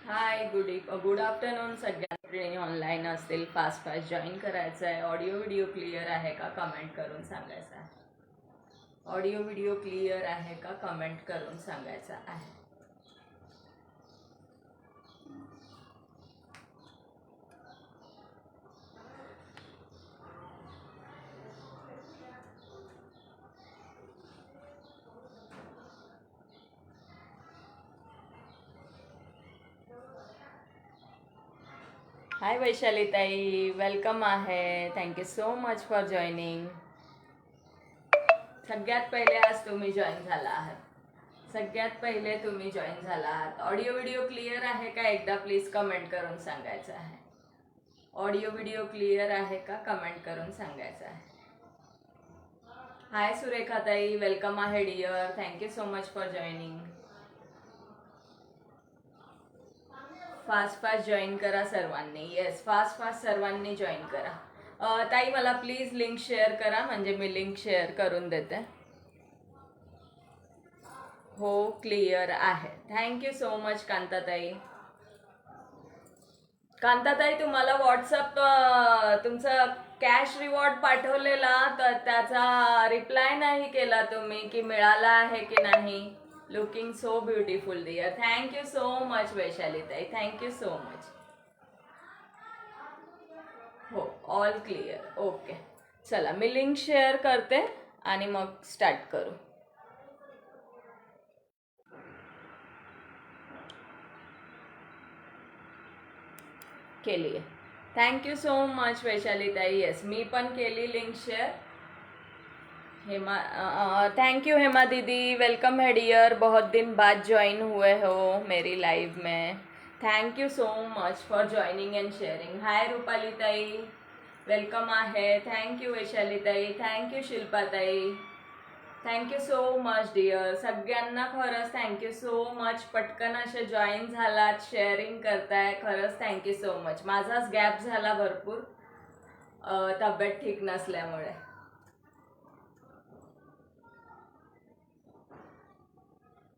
हाय, good afternoon. सगळ्यांनी online असतील, fast join करायचं आहे. ऑडिओ व्हिडिओ क्लिअर आहे का कमेंट करून सांगायचं आहे. ऑडिओ व्हिडिओ क्लिअर आहे का कमेंट करून सांगायचं आहे. हाय वैशाली ताई, वेलकम आहे. Thank you so much for joining. सगळ्यात पहिले आज तुम्ही जॉईन झाला आहात. सगळ्यात पहिले तुम्ही जॉईन झाला आहात. ऑडिओ व्हिडिओ क्लिअर आहे का एकदा प्लीज कमेंट करून सांगायचं आहे. ऑडिओ व्हिडिओ क्लिअर आहे का कमेंट करून सांगायचं आहे. हाय सुरेखा ताई, वेलकम आहे dear. Thank you so much for joining. Fast join करा सर्वांनी. येस, फास्ट सर्वांनी जॉईन करा. ताई मला प्लीज लिंक शेअर करा, म्हणजे मी लिंक शेअर करून देते. हो, क्लिअर आहे. थँक्यू सो मच कांताताई. कांताताई, तुम्हाला व्हॉट्सअप तुमचा कॅश रिवॉर्ड पाठवलेला, तर त्याचा रिप्लाय नाही केला तुम्ही की मिळाला आहे की नाही. Looking so beautiful dear. Thank you so much Vaishali tai, thank you so much. हो, ऑल क्लिअर. ओके, चला मी लिंक शेअर करते आणि मग स्टार्ट करू. केली आहे. थँक्यू सो मच वैशाली ताई. येस, मी पण केली link share. Hema, thank you Hema दीदी, वेलकम है डियर. बहुत दिन बाद ज्वाइन हुए हो मेरी लाइव में. Thank you so much for joining and sharing. Hi Rupali tai, welcome आहे. थँक यू वैशाली ताई, thank you Shilpa tai, thank you so much dear. सगळ्यांना खरंच थँक्यू सो मच. पटकन असे जॉईन झालात, शेअरिंग करताय, खरंच थँक्यू सो मच. माझाच गॅप झाला भरपूर तब्येत ठीक नसल्यामुळे.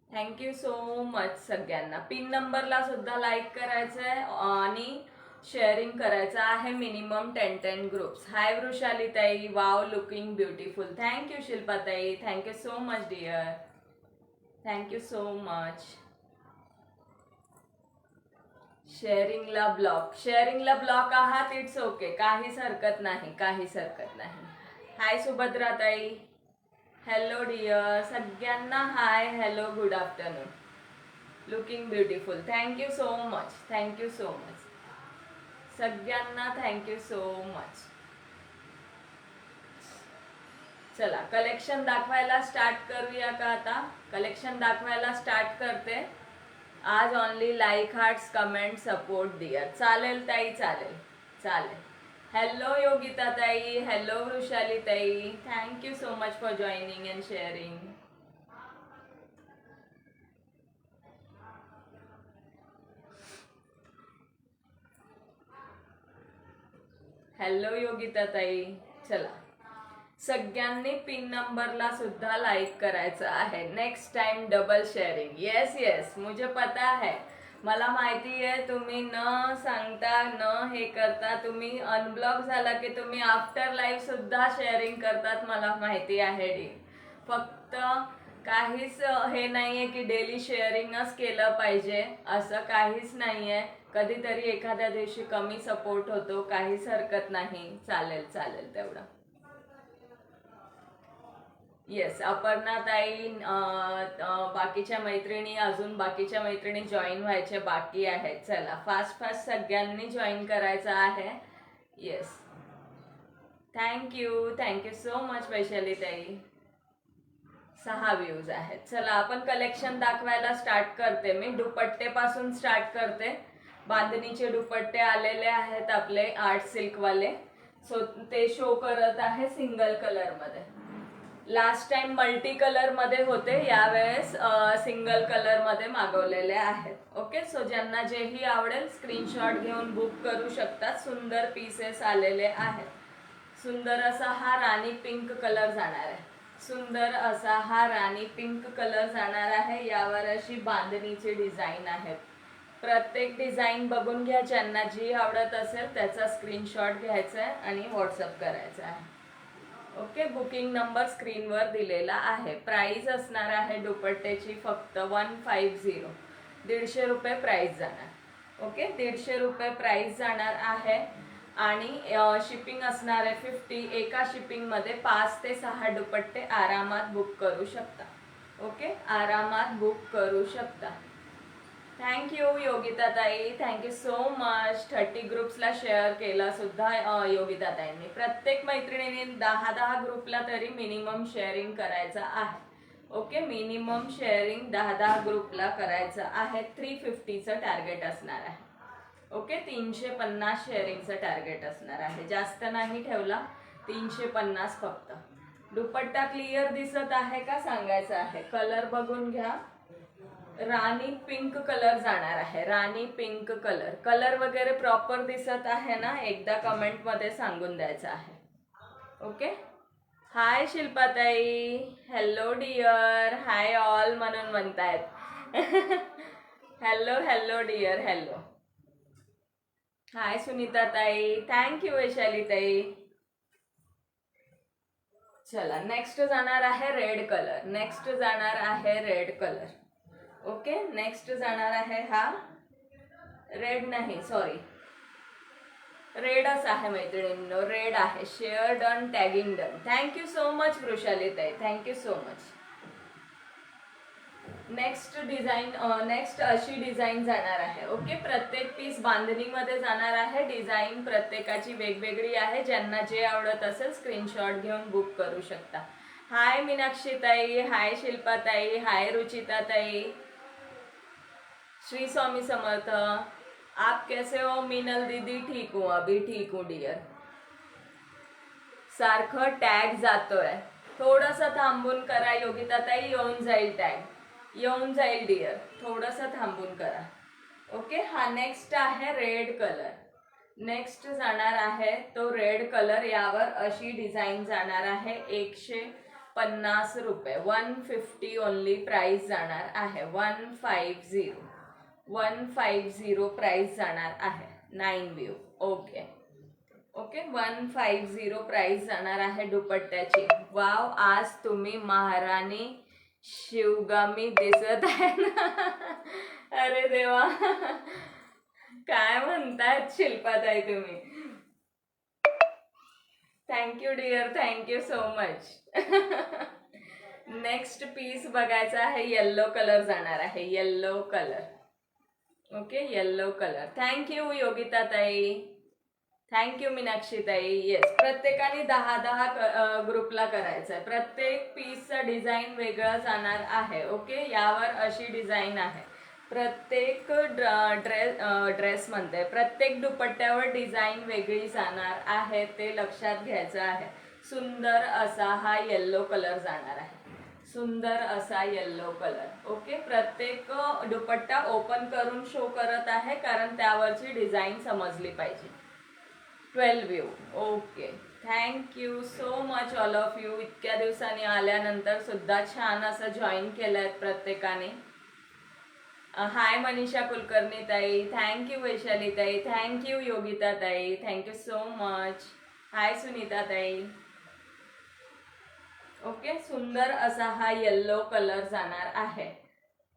थँक्यू सो मच सगळ्यांना. पिन नंबरला सुद्धा लाईक करायचं आहे आणि शेअरिंग करायचं आहे. Minimum 10 groups. Hi Vrushali tai, wow looking beautiful. Thank you Shilpa tai, thank you so much dear, thank you so much. शेअरिंगला ब्लॉक आहात, इट्स ओके, काहीच हरकत नाही, काहीच हरकत नाही. हाय सुभद्रा ताई, हॅलो डिअर. सगळ्यांना hi, hello, good afternoon. Looking beautiful. Thank you so much, thank you so much सगळ्यांना, थँक्यू सो मच. चला कलेक्शन दाखवायला स्टार्ट करूया का आता. कलेक्शन दाखवायला स्टार्ट करते. आज only like, hearts, comment, support dear. चालेल ताई, चालेल चालेल. हॅलो योगिता ताई, hello Vrushali tai, thank you so much for joining and sharing. Hello Yogita tai. चला सगळ्यांनी पिन नंबरला सुद्धा लाईक करायचं आहे. Next time double sharing. Yes yes, मुझे पता है, मला माहिती आहे. तुम्ही न सांगता, न हे करता, तुम्ही अनब्लॉक झाला की तुम्ही आफ्टर लाईव्ह सुद्धा शेअरिंग करतात, मला माहिती आहे डी. फक्त काहीच हे नाहीये की डेली शेअरिंगच केलं पाहिजे, असं काहीच नाहीये. कधीतरी एखाद्या दिवशी कमी सपोर्ट होतो, काहीच हरकत नाही. चालेल चालेल तेवढं. येस, अपर्णा ताई, बाकीच्या मैत्रिणी, अजून बाकीच्या मैत्रिणी जॉईन व्हायचे बाकी आहेत. चला फास्ट सगळ्यांनी जॉईन करायचं आहे. Yes, thank you so much Vaishali ताई. 6 व्ह्यूज आहेत. चला आपण कलेक्शन दाखवायला स्टार्ट करते. मी दुपट्टे पासून स्टार्ट करते. बांधणीचे दुपट्टे आलेले आहेत आपले आर्ट सिल्कवाले. सो ते शो करत आहे सिंगल कलर मध्ये. लास्ट टाइम मल्टी कलर मध्ये होते, यावेळेस सिंगल कलर मध्ये मागवलेले आहेत. ओके, सो ज्यांना जेही आवडेल स्क्रीनशॉट घेऊन बुक करू शकतात. सुंदर पीसेस आलेले आहेत. सुंदर असा हा राणी पिंक कलर जाणार आहे. सुंदर असा हा राणी पिंक कलर जाणार आहे. यावर अशी बांधणीची डिझाईन आहे. प्रत्येक डिझाईन बघून घ्या, ज्यांना जी आवडत असेल त्याचा स्क्रीनशॉट घ्यायचा आहे आणि व्हॉट्सअप करायचा आहे. ओके, बुकिंग नंबर स्क्रीनवर दिलेला आहे. प्राइस असणार आहे दुपट्ट्याची फक्त 150, 150 रुपये प्राइस जाणार. ओके, 150 रुपये प्राइस जाणार आहे आणि शिपिंग असणार आहे 50. एका शिपिंगमध्ये 5 ते 6 दुपट्टे आरामात बुक करू शकता. ओके, आरामात बुक करू शकता. Thank you Yogita tai, thank you so much. 30 ग्रुप्सला share केला सुद्धा योगिता ताईंनी. प्रत्येक मैत्रिणीने 10-10 ग्रुपला तरी मिनिमम शेअरिंग करायचं आहे. ओके, मिनिमम शेअरिंग 10-10 ग्रुपला करायचं आहे. 350चं टार्गेट असणार आहे. ओके, 350 शेअरिंगचं टार्गेट असणार आहे. जास्त नाही ठेवला, 350 फक्त. दुपट्टा क्लिअर दिसत आहे का सांगायचं आहे. कलर बघून घ्या. राणी पिंक कलर जाणार आहे. राणी पिंक कलर. कलर वगैरे प्रॉपर दिसत आहे ना, एकदा कमेंट मध्ये सांगून द्यायचं आहे. ओके, हाय शिल्पाताई, हॅलो डिअर, हाय ऑल म्हणून म्हणतायत. Hello hello dear, hello. Hi Sunita tai, thank you Vaishali ताई. चला, नेक्स्ट जाणार आहे रेड कलर. नेक्स्ट जाणार आहे रेड कलर. ओके, नेक्स्ट जाणार आहे हा रेड नाही, सॉरी, रेडच आहे मैत्रिणींनो, रेड आहे. Share done, tagging done. Thank you so much Vrushali tai, thank you so much. Next design, next अशी डिझाईन जाणार आहे. ओके, प्रत्येक पीस बांधणीमध्ये जाणार आहे. डिझाईन प्रत्येकाची वेगवेगळी आहे. ज्यांना जे आवडत असेल स्क्रीनशॉट घेऊन बुक करू शकता. हाय मीनाक्षी ताई, हाय शिल्पा ताई, हाय रुचिता ताई. श्री स्वामी समर्थ. आप कैसे हो मीनल दीदी? ठीक हूँ, अभी ठीक हूँ डियर. सारखं टॅग जातोय, थोडस थांबून करा योगिता ताई, येऊन जाईल टॅग, येऊन जाईल डियर, थोडस थांबून करा. ओके, हा नेक्स्ट आहे रेड कलर. नेक्स्ट जाणार आहे तो रेड कलर. यावर अशी डिझाईन जाणार आहे. 150 रुपये, 150 ओनली प्राइस जाणार आहे. 150 प्राइस जाणार आहे. 9 व्यू. ओके ओके, 150 प्राइस जाणार आहे दुपट्ट्याची. वाव, आज तुम्ही महाराणी शिवगामी दिसत आहे ना. अरे देवा, काय म्हणतायत शिल्पाताई तुम्ही. Thank you dear, thank you so much. Next piece बघायचा आहे. येल्लो कलर जाणार आहे. Yellow colour. Okay, yellow colour. Thank you Yogita tai, thank you Meenakshi ताई. येस, प्रत्येकाने 10-10 ग्रुपला करायचं आहे. प्रत्येक पीसचं डिझाईन वेगळं जाणार आहे. ओके, यावर अशी डिझाईन आहे. प्रत्येक ड्रेस म्हणते, प्रत्येक दुपट्ट्यावर डिझाईन वेगळी जाणार आहे, ते लक्षात घ्यायचं आहे. सुंदर असा हा येल्लो कलर जाणार आहे. सुंदर असा येल्लो कलर. ओके, प्रत्येक दुपट्टा ओपन करून शो करत आहे, कारण त्यावरची डिझाईन समजली पाहिजे. 12 view. Okay, thank you so much all of you. इतक्या दिवसांनी आल्यानंतर सुद्धा छान असं जॉईन केलंय प्रत्येकाने. हाय मनीषा कुलकर्णी ताई, thank you Vaishali tai, thank you Yogita tai, thank you so much. हाय सुनीता ताई. ओके, सुंदर असा हा येल्लो कलर जाणार आहे.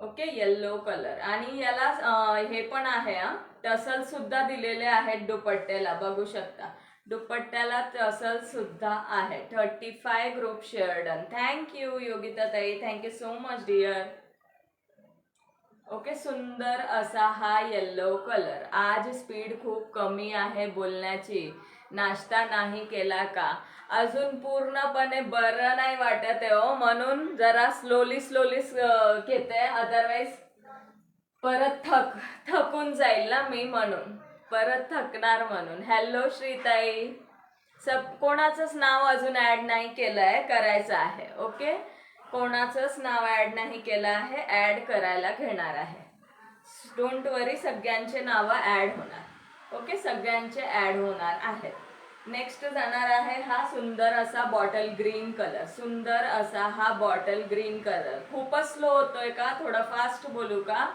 Okay, yellow colour. आणि याला हे पण आहे, टसल सुद्धा दिलेले आहेत दुपट्ट्याला, बघू शकता. दुपट्ट्याला टसल सुद्धा आहे. 35 group share done. Thank you Yogita tai, thank you so much dear. Okay, सुंदर असा हा येल्लो कलर. आज स्पीड खूप कमी आहे बोलण्याची. नाश्ता नाही केला का? अजून पूर्णपणे बरं नाही वाटत आहे हो, म्हणून जरा स्लोली घेते. अदरवाईज परत थकून जाईल ना मी, म्हणून परत थकणार म्हणून. हॅलो श्रीताई. कोणाचंच नाव अजून ऍड नाही केलंय, करायचं आहे. ओके, कोणाचंच नाव ऍड नाही केलं आहे, ऍड करायला घेणार आहे. डोंट वरी, सगळ्यांचे नावं ऍड होणार. ओके, सगळ्यांचे ऍड होणार आहेत. नेक्स्ट जाणार आहे हा सुंदर असा बॉटल ग्रीन कलर. सुंदर असा हा बॉटल ग्रीन कलर. खूपच स्लो होतोय का? थोडं फास्ट बोलू का?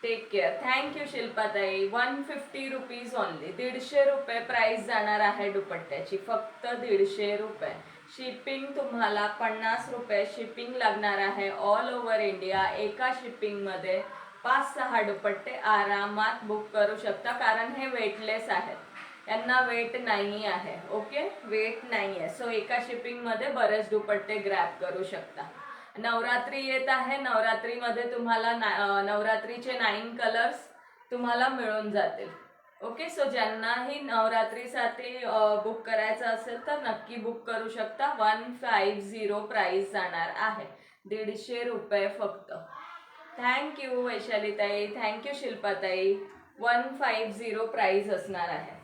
Take care. थँक्यू शिल्पाताई. 150 रुपीज ओनली. 150 रुपये प्राइस जाणार आहे दुपट्ट्याची, फक्त 150 रुपये. शिपिंग तुम्हाला 50 रुपये शिपिंग लागणार आहे ऑल ओव्हर इंडिया. एका शिपिंगमध्ये 5-6 दुपट्टे आरामात बुक करू शकता, कारण हे वेटलेस आहेत, यांना वेट नाही आहे. ओके, वेट नाही आहे. सो एका शिपिंगमध्ये बरेच दुपट्टे ग्रॅब करू शकता. नवरात्री येत आहे, नवरात्रीमध्ये तुम्हाला नवरात्रीचे 9 कलर्स तुम्हाला मिळून जातील. ओके, सो ज्यांनाही नवरात्रीसाठी बुक करायचं असेल तर नक्की बुक करू शकता. 150 प्राइस जाणार आहे, 150 रुपये फक्त. थँक्यू वैशालीताई, थँक्यू शिल्पाताई. 150 प्राइस असणार आहे.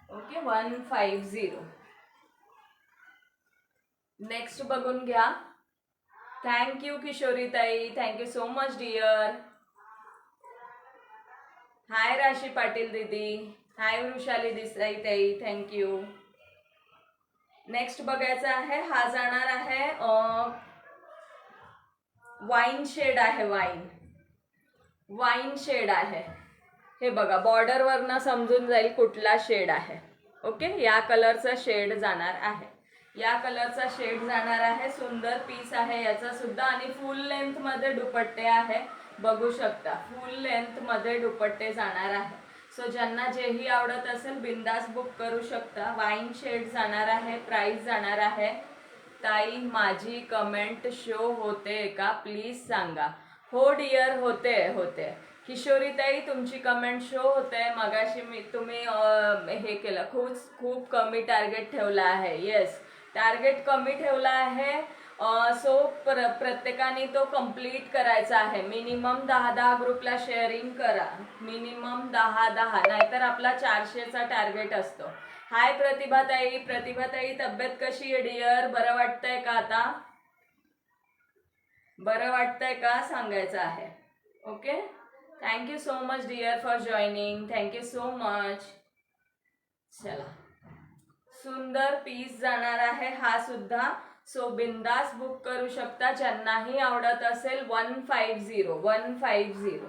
ओके, 150. नेक्स्ट बघून घ्या. थँक्यू किशोरीताई, thank you so much dear. Hi Rashi Patil दीदी, हाय वृषाली देसाई ताई, थँक्यू. नेक्स्ट बघायचं आहे, हा जाणार आहे वाईन शेड आहे, वाईन शेड आहे. हे बघा, बॉर्डरवरनं समजून जाईल कुठला शेड आहे. ओके, या कलरचा शेड जाणार आहे, या कलरचा शेड जाणार आहे. सुंदर पीस आहे याचा सुद्धा, आणि फुल लेंथ मध्ये दुपट्टे आहे, बघू शकता. फुल लेंथ मध्ये दुपट्टे जाणार आहे. सो ज्यांना जेही आवडत असेल बिंदास बुक करू शकता. वाईन शेड जाणार आहे, प्राइस जाणार आहे. ताई माझी कमेंट शो होते का, प्लीज सांगा. हो डिअर, होते. किशोरीताई तुमची कमेंट शो होते. मगाशी तुम्ही हे केलं, खूप कमी टार्गेट ठेवला आहे. येस, टार्गेट कमी ठेवला आहे. सो प्रत्येकाने तो कंप्लीट करायचा आहे. मिनिमम 10 ग्रुपला शेअरिंग करा, मिनिमम 10, नाहीतर आपला 400चा टार्गेट असतो. हाय प्रतिभाताई, तब्येत कशी आहे डिअर? बरं वाटतंय का आता? बरं वाटतंय का सांगायचं आहे. Okay, thank you so much dear for joining, thank you so much. चला, सुंदर पीस जाणार आहे हा सुद्धा. सो बिंदास बुक करू शकता ज्यांनाही आवडत असेल. 150.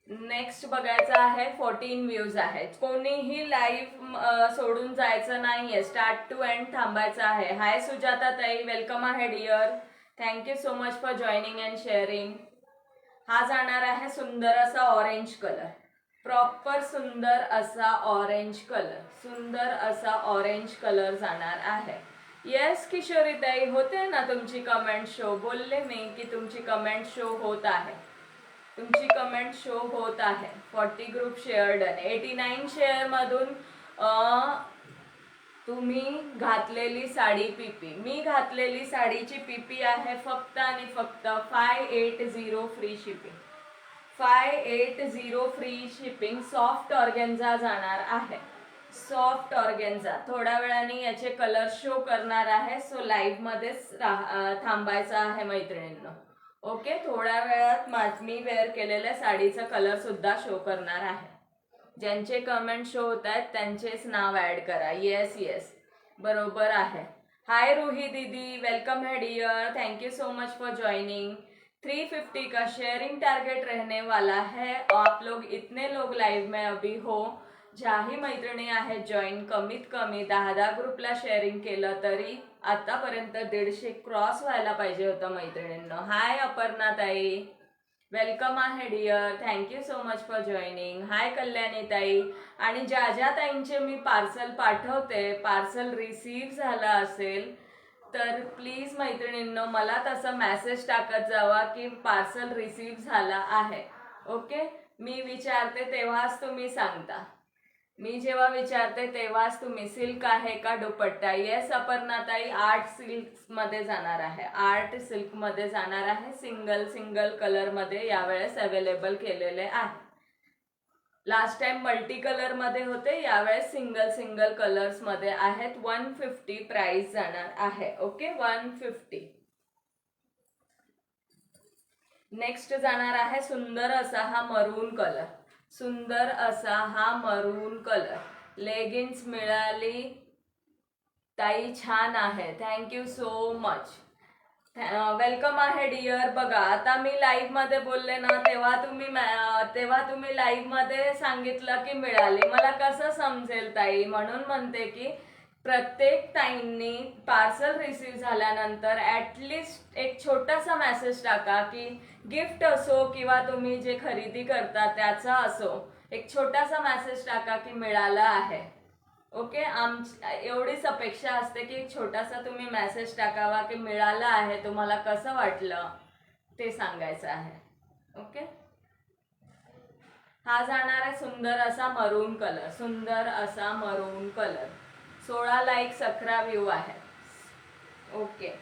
नेक्स्ट बघायचं आहे, 14 व्ह्यूज आहेत. कोणीही लाईव्ह सोडून जायचं नाहीये, स्टार्ट टू एंड थांबायचं आहे. हाय सुजाता ताई, वेलकम आहे dear, thank you so much for joining and sharing. हा जाणार आहे सुंदर असा ऑरेंज कलर, प्रॉपर सुंदर असा ऑरेंज कलर जाणार आहे. येस किशोरीताई, होते ना तुमची कमेंट शो. बोलले मी की तुमची कमेंट शो होत आहे, 40 ग्रुप शेअर्ड आणि 89 शेअर मधून तुम्ही घातलेली साडी पीपी, मी घातलेली साडीची पीपी आहे फक्त आणि फक्त 580 free shipping. 580 free shipping. Soft organza जाणार आहे, सॉफ्ट ऑर्गेन्झा. थोड्या वेळाने याचे कलर शो करणार आहे. सो लाईव्ह मध्येच थांबायचं आहे मैत्रिणींनो. ओके, थोड्या वेळात मी वेअर केलेल्या साडीचा कलर सुद्धा शो करणार आहे. ज्यांचे कमेंट शो होत आहेत त्यांचेच नाव ऍड करा. येस, बरोबर आहे. हाय रूही दीदी, वेलकम है dear, thank you so much for joining. 350 का शेयरिंग टारगेट रहने वाला है. आप लोग इतने लोग लाइव में अभी हो, ज्याही मैत्रिणी आहेत जॉईन, कमीत कमी 10 ग्रुपला शेअरिंग केलं तरी आतापर्यंत 150 क्रॉस व्हायला पाहिजे होतं मैत्रिणींनो. हाय अपर्णा ताई, वेलकम आहे dear, thank you so much for joining. Hi Kalyani tai. आणि ज्या ताईंचे मी पार्सल पाठवते, पार्सल रिसीव्ह झाला असेल तर प्लीज मैत्रिणींनो मला तसा मेसेज टाकत जावा की पार्सल रिसीव्ह झाला आहे. ओके, मी विचारते तेव्हाच तुम्ही सांगता. मी जेव्हा विचारते तेव्हाच तुम्ही सिल्क आहे का दुपट्टा. येस अपर्णाताई, आर्ट सिल्क मध्ये जाणार आहे, आर्ट सिल्क मध्ये जाणार आहे. सिंगल कलर मध्ये यावेळेस अवेलेबल केलेले आहे. लास्ट टाइम मल्टी कलर मध्ये होते, यावेळेस सिंगल कलर्स मध्ये आहेत. 150 प्राइस जाणार आहे. ओके, 150. नेक्स्ट जाणार आहे सुंदर असा हा मरून कलर, सुंदर असा हा मरून कलर. लेगिन्स मिळाली ताई, छान आहे, थँक्यू सो मच. वेलकम आहे डिअर. बघा आता मी लाईव्ह मध्ये बोलले ना, तेव्हा तुम्ही लाईव्ह मध्ये सांगितलं की मिळाली. मला कसं समजेल ताई, म्हणून म्हणते की प्रत्येक ताईंनी पार्सल रिसीव झाल्यानंतर ऍटलिस्ट एक छोटासा मेसेज टाका की गिफ्ट असो किंवा तुम्ही जे खरेदी करता त्याचा असो, एक छोटासा मेसेज टाका की मिळालं आहे. ओके, एवढीच अपेक्षा असते की एक छोटासा तुम्ही मेसेज टाकावा की मिळालं आहे, तुम्हाला कसं वाटलं ते सांगायचं आहे. ओके, हा जाणार आहे सुंदर असा मरून कलर. सुंदर असा मरून कलर. 16 लाईक्स 11 व्ह्यू आहे. ओके,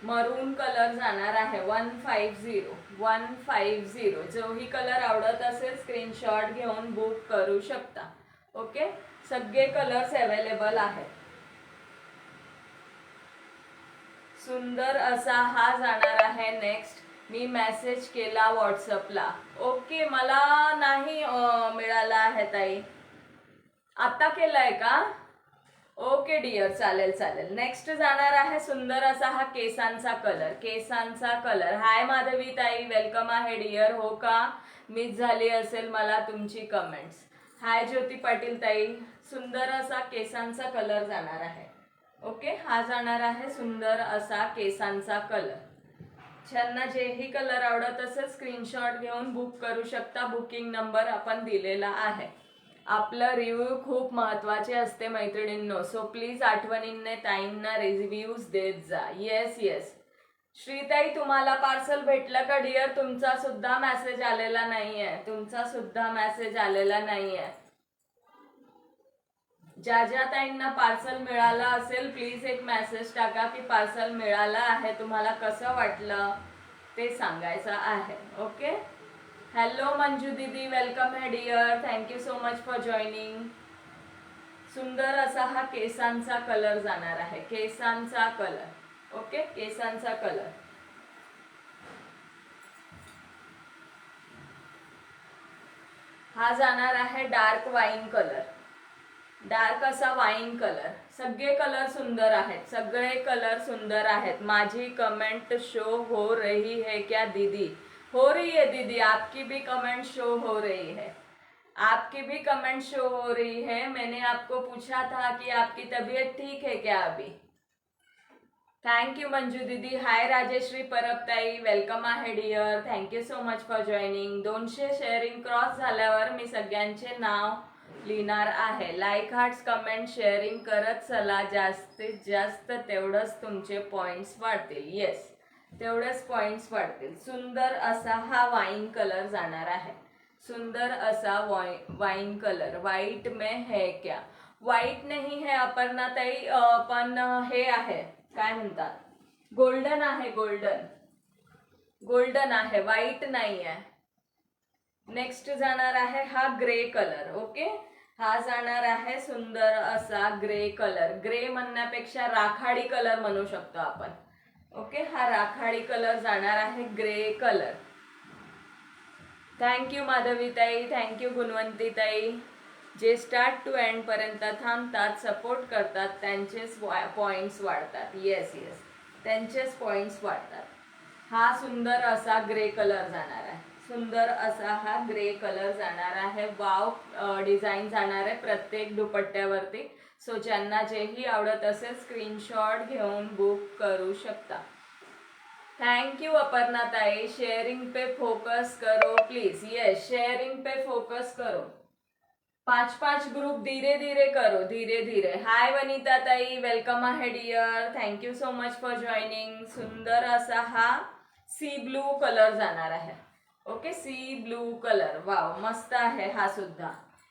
मरून कलर जाणार आहे 150. जोही कलर आवडत असेल स्क्रीनशॉट घेऊन बुक करू शकता. ओके, सगळे कलर्स अवेलेबल आहेत. सुंदर असा हा जाणार आहे नेक्स्ट. मी मेसेज केला व्हॉट्सअपला. ओके, मला नाही मिळाला आहे ताई. आता केलाय का? ओके डिअर, चालेल चालेल. नेक्स्ट जाणार आहे सुंदर असा हा केसांचा कलर. केसांचा कलर. हाय माधवी ताई, वेलकम आहे डिअर. हो का, मिस झाली असेल मला तुमची कमेंट्स. हाय ज्योती पाटील ताई. सुंदर असा केसांचा कलर जाणार आहे. ओके, हा जाणार आहे सुंदर असा केसांचा कलर. ज्यांना जेही कलर आवडत असेल स्क्रीनशॉट घेऊन बुक करू शकता. बुकिंग नंबर आपण दिलेला आहे. आपलं रिव्ह्यू खूप महत्वाचे असते मैत्रिणींनो, सो प्लीज आठवणींनी ताईंना रिव्ह्यूज देत जा. Yes yes. श्रीताई, तुम्हाला पार्सल भेटलं का डिअर? तुमचा सुद्धा मेसेज आलेला नाहीये. तुमचा सुद्धा मेसेज आलेला नाहीये. ज्या ज्या ताईंना पार्सल मिळालं असेल प्लीज एक मेसेज टाका की पार्सल मिळालं आहे, तुम्हाला कसं वाटलं ते सांगायचं आहे. Okay, hello Manju didi, welcome है dear. Thank you so much for joining. सुंदर असा हा केसांचा कलर जाणार आहे. केसांचा कलर. ओके, केसांचा कलर. हा जाणार आहे डार्क वाईन कलर. डार्क असा वाईन कलर. सगळे कलर सुंदर आहेत. सगळे कलर सुंदर आहेत. माझी कमेंट शो हो रही है क्या दीदी? हो रही है दीदी, आपकी भी कमेंट शो हो रही है. आपकी भी कमेंट शो हो रही है. मैंने आपको पूछा था कि आपकी तबीयत ठीक है क्या अभी? Thank you Manju didi. Hi Rajeshri Parabtai, welcome आहे dear. Thank you so much for joining. 200 sharing cross झाल्यावर मी सगळ्यांचे नाव लिहिणार आहे. लाईक, हार्ट्स, कमेंट, शेअरिंग करत चला. जास्तीत जास्त तेवढंच तुमचे पॉइंट्स वाढतील. येस, तेवढेच पॉइंट्स वाढतील. सुंदर असा हा वाईन कलर जाणार आहे. सुंदर असा वाइन कलर. व्हाइट में है क्या? व्हाइट नहीं है अपर्णा ताई, पण हे आहे, काय म्हणतात, गोल्डन आहे. गोल्डन गोल्डन आहे, व्हाइट नाही आहे. नेक्स्ट जाणार आहे हा ग्रे कलर. ओके, हा जाणार आहे सुंदर असा ग्रे कलर. ग्रे म्हणण्यापेक्षा राखाडी कलर म्हणू शकतो आपण. ओके, हा राखाडी कलर जाणार आहे. Grey colour. थँक्यू माधवीताई, थँक्यू गुणवंतीताई. जे स्टार्ट टू एंड पर्यंत थांबतात, सपोर्ट करतात, त्यांचेच पॉइंट्स वाढतात. येस येस, त्यांचेच पॉइंट्स वाढतात. हा सुंदर असा ग्रे कलर जाणार आहे. सुंदर असा हा ग्रे कलर जाणार आहे. वाव डिझाईन जाणार आहे प्रत्येक दुपट्ट्यावरती. सो ज्यांना जेही आवडत असेल स्क्रीनशॉट घेऊन बुक करू शकता. थैंक यू अपर्णा ताई. शेयरिंग पे फोकस करो please. Yes, sharing pay focus करो. 5-5 ग्रुप धीरे धीरे करो, धीरे धीरे. हाय वनिता ताई, वेलकम आहे dear. Thank you so much for joining. सुंदर असा हा सी ब्लू कलर जाणार आहे. Okay, sea blue colour. Wow, मस्त आहे हा सुद्धा.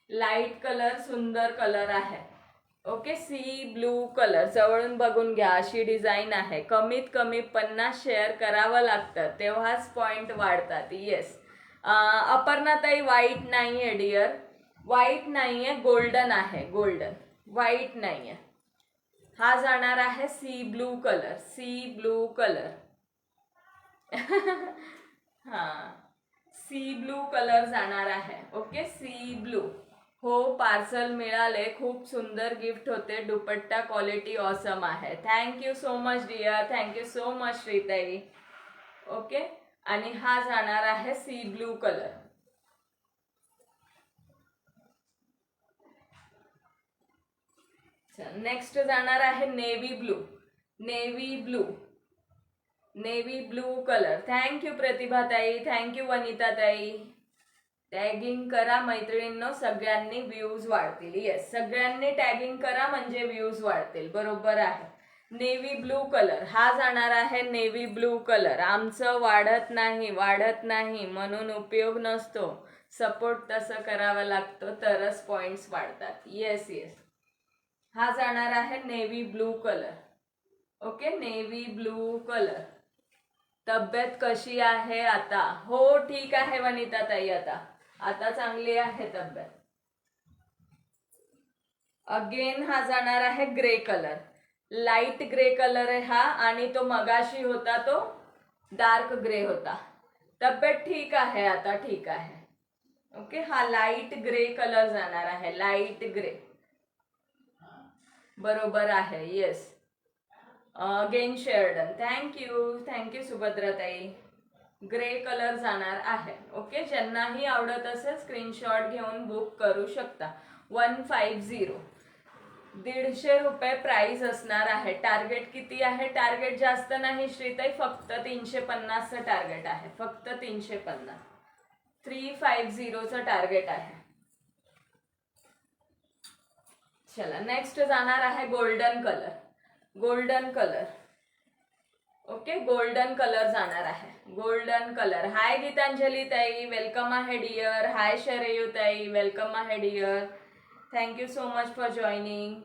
लाईट कलर, सुंदर कलर आहे. Okay, sea blue colour. जवळून बघून घ्या, अशी डिझाईन आहे. कमीत कमी 50 शेअर करावं लागतं, तेव्हाच पॉइंट वाढतात. येस, अपर्णाताई व्हाईट नाही आहे डिअर. व्हाईट नाही आहे, गोल्डन आहे. गोल्डन, व्हाईट नाही आहे. हा जाणार आहे sea blue colour. Sea blue colour. हा, सी ब्लू कलर जाणार आहे. Okay, sea blue. हो पार्सल मिळाले, खूप सुंदर गिफ्ट होते, दुपट्टा क्वालिटी ऑसम आहे. Thank you so much dear, thank you so much श्रीताई. ओके, आणि हा जाणार आहे सी ब्लू कलर. नेक्स्ट जाणार आहे navy blue. Navy blue, navy blue colour. Thank you प्रतिभाताई, थँक्यू वनिताताई. टॅगिंग करा मैत्रिणींनो, सगळ्यांनी व्ह्यूज वाढतील. येस, सगळ्यांनी टॅगिंग करा म्हणजे व्ह्यूज वाढतील. बरोबर आहे. नेव्ही ब्लू कलर हा जाणार आहे. नेव्ही ब्लू कलर आमचं वाढत नाही म्हणून उपयोग नसतो. सपोर्ट तसं करावं लागतं तरच पॉइंट्स वाढतात. येस येस, हा जाणार आहे navy blue colour. Okay, navy blue colour. तब्येत कशी आहे आता? हो ठीक आहे वनिता ताई, आता चांगली आहे तब्येत. अगेन हा जाणार आहे grey colour. Light grey colour आहे हा, आणि तो मगाशी होता तो डार्क ग्रे होता. तब्येत ठीक आहे आता, ठीक आहे. ओके, हा लाईट ग्रे कलर जाणार आहे. लाईट ग्रे बरोबर आहे. Yes, again share done. थँक्यू सुभद्राताई. ग्रे कलर जाणार आहे. ओके, ज्यांनाही आवडत असेल स्क्रीनशॉट घेऊन बुक करू शकता. 150, 150 रुपये प्राइस असणार आहे. टार्गेट किती आहे? टार्गेट जास्त नाही श्रीताई, फक्त 350चं टार्गेट आहे. फक्त 350, 350चं टार्गेट आहे. चला, नेक्स्ट जाणार आहे golden colour. Golden colour. Okay, golden colour जाणार आहे. Golden colour. हाय गीतांजली ताई, वेलकम आहे डिअर. हाय शरेयू ताई, वेलकम आहे dear. Thank you so much for joining.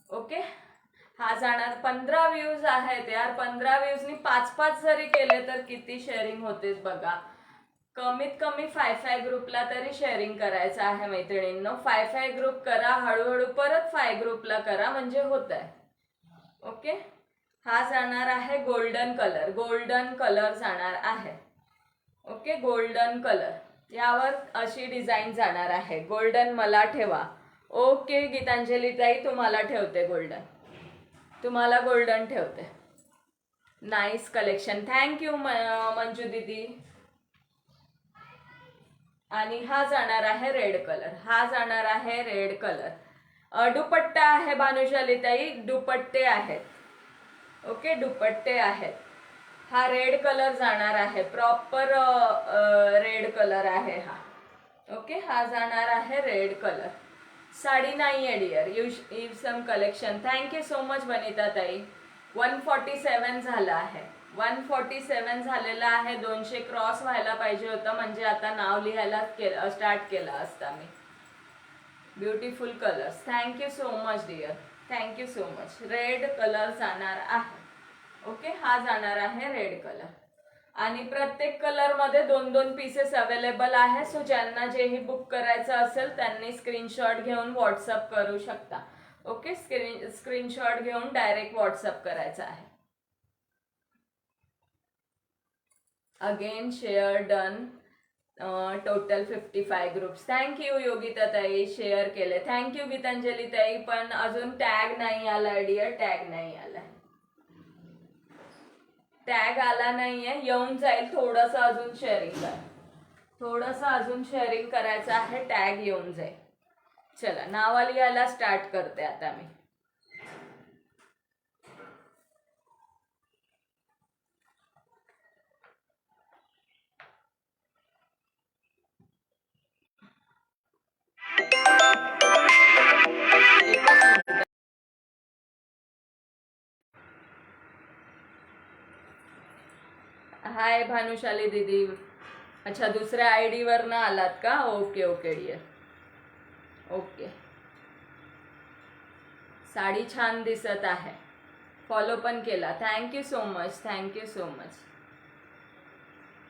Okay, हा जाणार. 15 व्ह्यूज आहेत यार. 15 व्ह्यूजनी 5-5 जरी केले तर किती शेअरिंग होतेच बघा. कमीत कमी 5 ग्रुपला तरी शेअरिंग करायचं आहे मैत्रिणींनो. 5 ग्रुप करा, हळूहळू परत 5 ग्रुपला करा म्हणजे होत आहे. ओके, हा जाणार आहे गोल्डन कलर. गोल्डन कलर जाणार आहे. Okay, golden colour. यावर अशी डिझाईन जाणार आहे. गोल्डन मला ठेवा. ओके गीतांजली ताई, तुम्हाला ठेवते गोल्डन, तुम्हाला गोल्डन ठेवते. Nice collection. थँक्यू मंजू दीदी. आणि हा जाणार आहे रेड कलर. हा जाणार आहे रेड कलर. दुपट्टा आहे भानुशाली ताई, दुपट्टे आहेत. ओके, दुपट्टे आहेत. हा रेड कलर जाणार आहे. प्रॉपर रेड कलर आहे हा. ओके, हा जाणार आहे रेड कलर. साडी नाही आहे dear. You some collection. Thank you so much Vanita tai. 147 झालं आहे. 147 झालेला आहे. 200 क्रॉस व्हायला पाहिजे होतं म्हणजे आता नाव लिहायला स्टार्ट केलं असता मी. Beautiful colours. Thank you so much dear, thank you so much. Red colour जाणार आहे. ओके, हा जाणार आहे रेड कलर. आणि प्रत्येक कलर मध्ये 2-2 पीसेस अवेलेबल आहे. सो ज्यांना जेही बुक करायचं असेल त्यांनी स्क्रीनशॉट घेऊन व्हॉट्सअप करू शकता. ओके, स्क्रीनशॉट घेऊन डायरेक्ट व्हॉट्सअप करायचा आहे. Again share done. Total 55 groups. Thank you Yogita ताई, शेअर केले. थँक्यू गीतांजली ताई. पण अजून टॅग नाही आला डिअर, टॅग नाही आला. टॅग आला नाहीये, येऊन जाईल. थोडंसं अजून शेअरिंग करा, थोडंसं अजून शेअरिंग करायचं आहे. टॅग येऊन जाईल. चला, नाव लिहायला स्टार्ट करते आता मी. हाय भानुशाली दीदी. अच्छा, दुसऱ्या ID वरनं आलात का? Okay okay dear. Okay, sari छान दिसत आहे. फॉलो पण केला. Thank you so much, thank you so much.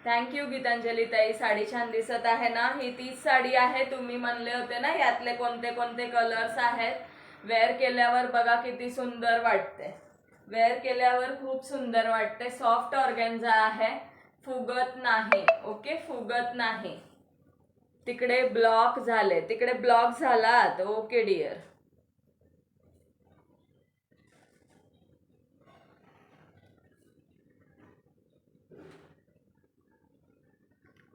Thank you Geetanjali tai. Sari छान दिसत आहे ना. ही तीच साडी आहे. तुम्ही म्हणले होते ना यातले कोणते कोणते कलर्स आहेत. वेअर केल्यावर बघा किती सुंदर वाटते. वेअर केल्यावर खूप सुंदर वाटते. सॉफ्ट ऑर्गेन्झा आहे, फुगत नाही. ओके, फुगत नाही. तिकडे ब्लॉक झाले, तिकडे ब्लॉक झालात. Okay dear.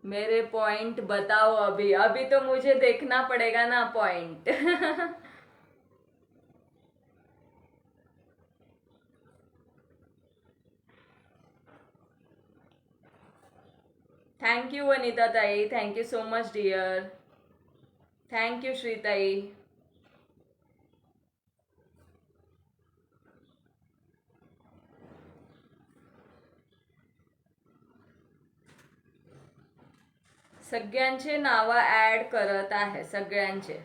मेरे पॉइंट बताओ. अभी अभी तो मुझे देखना पड़ेगा ना point. Thank you Vanita tai, thank you so much dear. Thank you श्रीताई. सगळ्यांचे नाव ऍड करत आहे, सगळ्यांचे.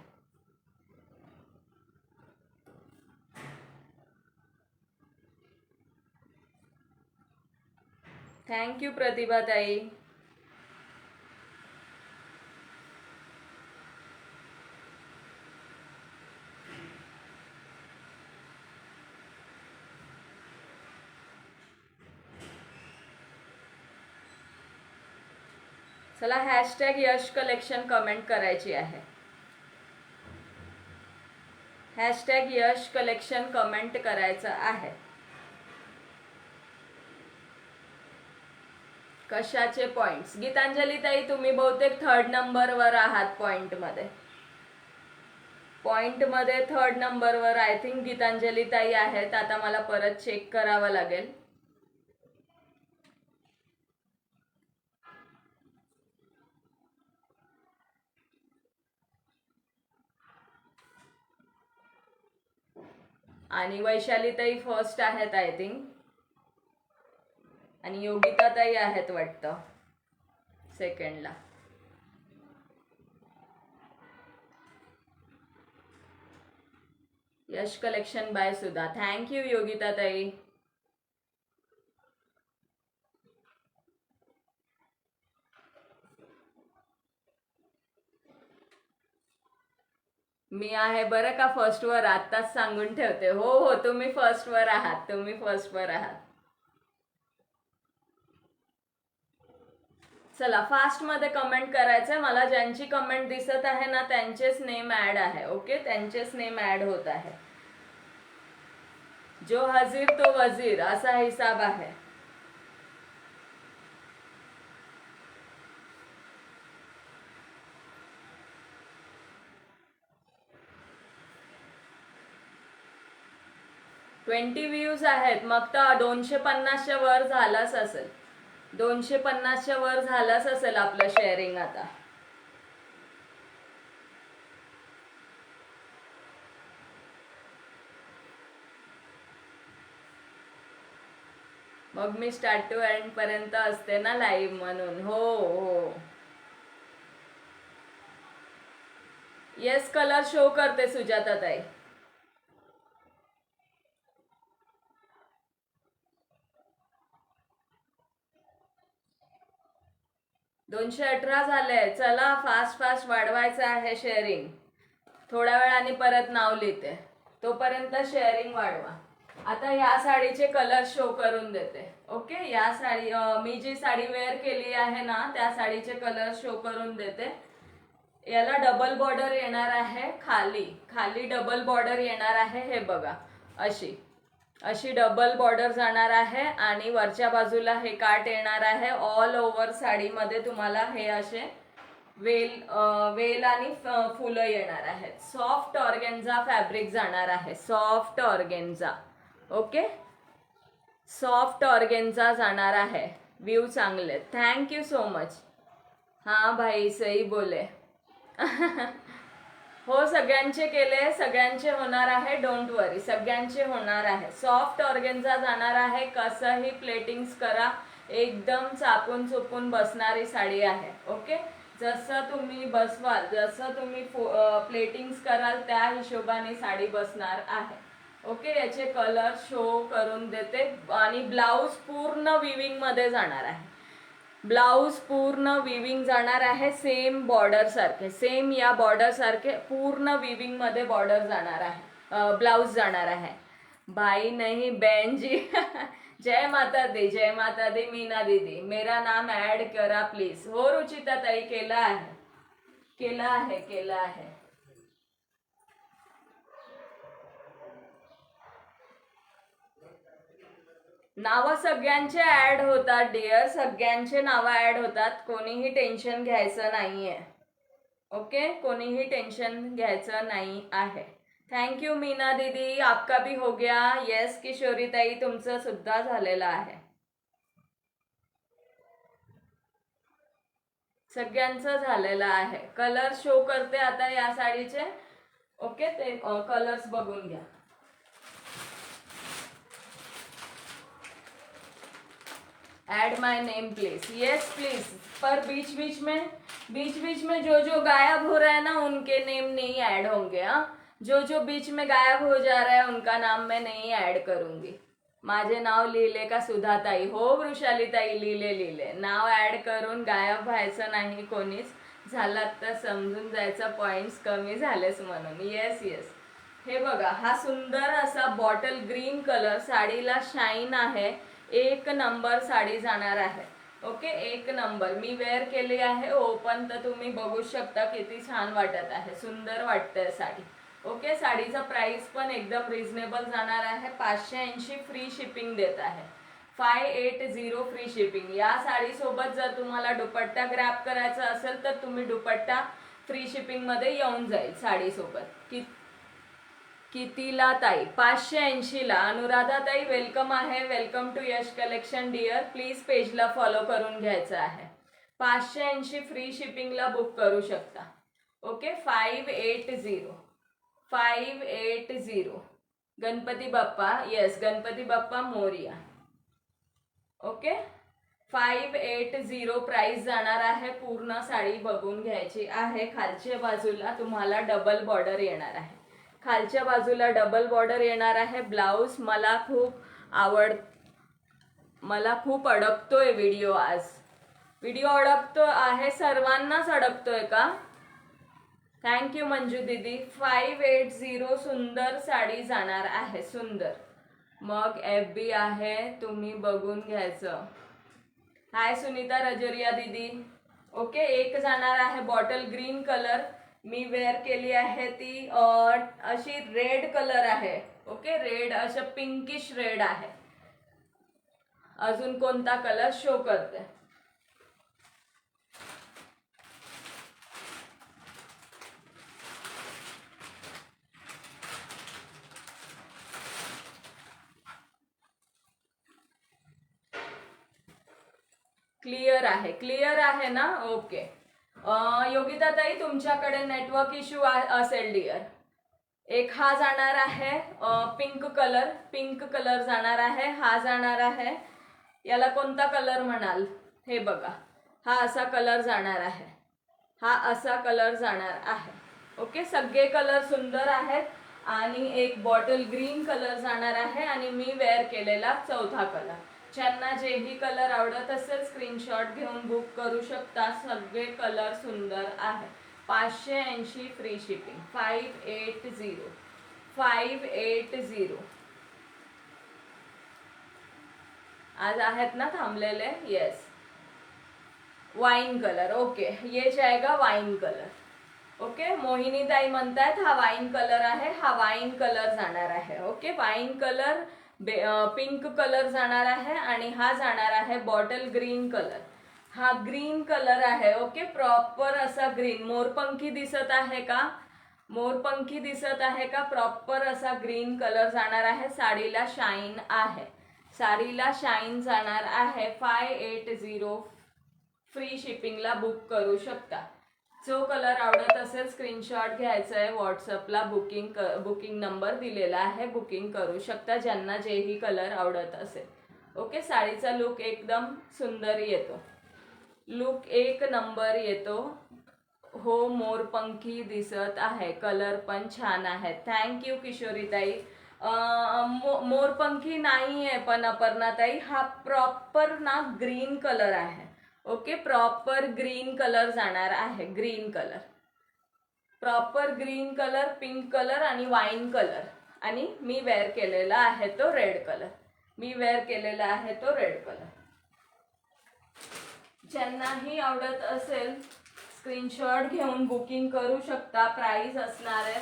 थैंक यू प्रतिभा ताई. चला हॅशटॅग यश कलेक्शन कमेंट करायची आहे. हॅशटॅग यश कलेक्शन कमेंट करायचं आहे. कशाचे पॉइंट्स? गीतांजली ताई तुम्ही बहुतेक 3rd नंबरवर आहात पॉइंटमध्ये. पॉइंटमध्ये 3rd नंबरवर आय थिंक गीतांजली ताई आहेत. आता मला परत चेक करावं लागेल. आणि वैशाली ताई फर्स्ट आहेत आय थिंक. आणि योगिता ताई आहेत वाटतं सेकंडला. Yash collection by Sudha. Thank you Yogita tai. मी आहे बरं का फर्स्टवर, आत्ताच सांगून ठेवते. हो हो, तुम्ही फर्स्टवर आहात, तुम्ही फर्स्टवर आहात. चला फास्ट मध्ये कमेंट करायचंय मला. ज्यांची कमेंट दिसत आहे ना त्यांचेच नेम ऍड आहे. ओके, त्यांचेच नेम ऍड होत आहे. जो हजीर तो वजीर असा हिसाब आहे. ट्वेंटी व्ह्यूज आहेत, मग तर 250च्या वर झालाच असेल. 250च्या वर झालाच असेल आपलं शेअरिंग आता. मग मी स्टार्ट टू एंड पर्यंत असते ना लाईव्ह म्हणून. हो हो, येस कलर शो करते सुजाता ताई. 218 झाले. चला फास्ट फास्ट वाढवायचं आहे शेअरिंग. थोड्या वेळाने परत नाव लिहिते, तोपर्यंत शेअरिंग वाढवा. आता या साडीचे कलर शो करून देते. ओके, या साडी मी जी साडी वेअर केली आहे ना त्या साडीचे कलर शो करून देते. याला डबल बॉर्डर येणार आहे. खाली खाली डबल बॉर्डर येणार आहे. हे बघा, अशी अशी डबल बॉर्डर जाणार आहे आणि वरच्या बाजूला हे काट येणार आहे. ऑल ओव्हर साडीमध्ये तुम्हाला हे असे वेल आणि फुलं येणार आहेत. सॉफ्ट ऑर्गेन्झा फॅब्रिक जाणार आहे. Soft organza. Okay, soft organza जाणार आहे. व्ह्यू चांगले. Thank you so much. हाँ भाई सही बोले. हो, सगळ्यांचे केले, सगळ्यांचे होणार आहे. डोंट वरी, सगळ्यांचे होणार आहे. सॉफ्ट ऑर्गेन्झा जाणार आहे. कसंही प्लेटिंग्स करा, एकदम चापून चुपून बसणारी साडी आहे. ओके, जसं तुम्ही बसवाल, जसं तुम्ही प्लेटिंग्स कराल त्या हिशोबाने साडी बसणार आहे. ओके, याचे कलर शो करून देते. आणि ब्लाऊज पूर्ण विविंग मध्ये जाणार आहे. ब्लाऊज पूर्ण विविंग जाणार आहे. सेम बॉर्डर सारखे, सेम या बॉर्डर सारखे पूर्ण विविंग मध्ये बॉर्डर जाणार आहे. ब्लाऊज जाणार आहे. भाई नहीं बहन जी. जय माता दी, जय माता दी. मीना दीदी मेरा नाम ऐड करा प्लीज. हो रुचिता ताई, केला आहे, केला आहे. नावं सगळ्यांचे ऍड होतात डिअर, सगळ्यांचे नावं ऍड होतात, कोणीही टेन्शन घ्यायचं नाहीये. ओके, कोणीही टेंशन घ्यायचं नाही आहे. थँक्यू मीना दीदी, आपका भी हो गया. येस किशोरी ताई, तुमचं सुद्धा झालेलं आहे. सगळ्यांचं झालेलं आहे. कलर शो करते आता या साडीचे. ओके, ते कलर्स बघून घ्या. Add my name please. Yes please, per beach beach में जो गायब हो रहा है ना, उनके नेम नहीं ऐड होंगे. हाँ, जो बीच में गायब हो जा रहा है उनका नाम मैं नहीं ऐड करूंगी. माझे नाव लिहिले का सुधाताई? हो वृषालीताई, लिहिले. नाव ऍड करून गायब व्हायचं नाही कोणीच. झालात तर समजून जायचं पॉइंट्स कमी झालेच म्हणून. येस. हे बघा, हा सुंदर असा बॉटल ग्रीन कलर, साडीला शाईन आहे. 1 नंबर साडी जाणार आहे. Okay, 1 number. मी वेअर केली आहे ओपन, तर तुम्ही बघू शकता किती छान वाटत आहे, सुंदर वाटतंय साडी. ओके, साडीचा प्राइस पण एकदम रिझनेबल जाणार आहे. 580 फ्री शिपिंग देत आहे. 580 फ्री शिपिंग. या साडीसोबत जर तुम्हाला दुपट्टा ग्रॅब करायचा असेल तर तुम्ही दुपट्टा फ्री शिपिंग मध्ये येऊन जाईल साडीसोबत. कितीला ताई? 580 ला. अनुराधा ताई वेलकम आहे. Welcome to Yash collection dear. Please पेजला फॉलो करून घ्यायचं आहे. 580 फ्री शिपिंगला बुक करू शकता. Okay, 580. Ganpati Bappa, yes, Ganpati Bappa Morya. Okay, 580 price जाणार आहे. पूर्ण साडी बघून घ्यायची आहे. खालच्या बाजूला तुम्हाला डबल बॉर्डर येणार आहे. खालच्या बाजूला डबल बॉर्डर येणार आहे. ब्लाउज मला खूप अडकतोय व्हिडिओ आज. व्हिडिओ अडकतो आहे, सर्वांनाच अडकतोय का? थँक्यू मंजू दीदी. 580 सुंदर साडी जाणार आहे, सुंदर. मग FB आहे, तुम्ही बघून घ्यायचं. हाय सुनीता रजोरिया दीदी. ओके, 1 जाणार आहे बॉटल ग्रीन कलर. मी वेअर केली आहे ती अशी रेड कलर आहे. ओके, रेड, असं पिंकिश रेड आहे. अजून कोणता कलर शो करते? क्लिअर आहे ना? ओके. योगिता ताई, तुमच्याकडे नेटवर्क इश्यू असेल डिअर. एक हा जाणार आहे पिंक कलर जाणार आहे. हा जाणार आहे, याला कोणता कलर म्हणाल? हे बघा, हा असा कलर जाणार आहे. हा असा कलर जाणार आहे. ओके, सगळे कलर सुंदर आहेत. आणि एक बॉटल ग्रीन कलर जाणार आहे. आणि मी वेअर केलेला 4था कलर. ज्यांना जेही कलर आवडत असेल स्क्रीनशॉट घेऊन बुक करू शकता. सगळे कलर सुंदर आहे. 580 फ्री शिपिंग. 580. आज आहेत ना थांबलेले? येस. Wine colour. ओके, ये जाएगा वाइन कलर. ओके, मोहिनी ताई म्हणतात हा वाइन कलर आहे. हा वाइन कलर जाणार आहे. Okay, wine colour, pink colour जाणार आहे. आणि हा जाणार आहे बॉटल ग्रीन कलर. हा ग्रीन कलर आहे. ओके, प्रॉपर असा ग्रीन. मोरपंखी दिसत आहे का? प्रॉपर असा ग्रीन कलर जाणार आहे. साडीला शाईन आहे. जाणार आहे. 580 फ्री शिपिंगला बुक करू शकता. जो कलर आवडत असेल स्क्रीनशॉट घ्यायचा आहे. व्हॉट्सअपला बुकिंग नंबर दिलेला आहे, बुकिंग करू शकता ज्यांना जेही कलर आवडत असेल. ओके, साडीचा लुक एकदम सुंदर येतो. लुक 1 नंबर येतो. हो, मोरपंखी दिसत आहे. कलर पण छान आहे. थँक्यू किशोरीताई. मोरपंखी नाही आहे पण अपर्णाताई, हा प्रॉपर ना ग्रीन कलर आहे. ओके, प्रॉपर ग्रीन कलर जाणार आहे. Green colour, proper green colour, pink colour आणि वाईन कलर. आणि मी वेअर केलेला आहे तो रेड कलर. ज्यांनाही आवडत असेल स्क्रीनशॉट घेऊन बुकिंग करू शकता. प्राइस असणार आहे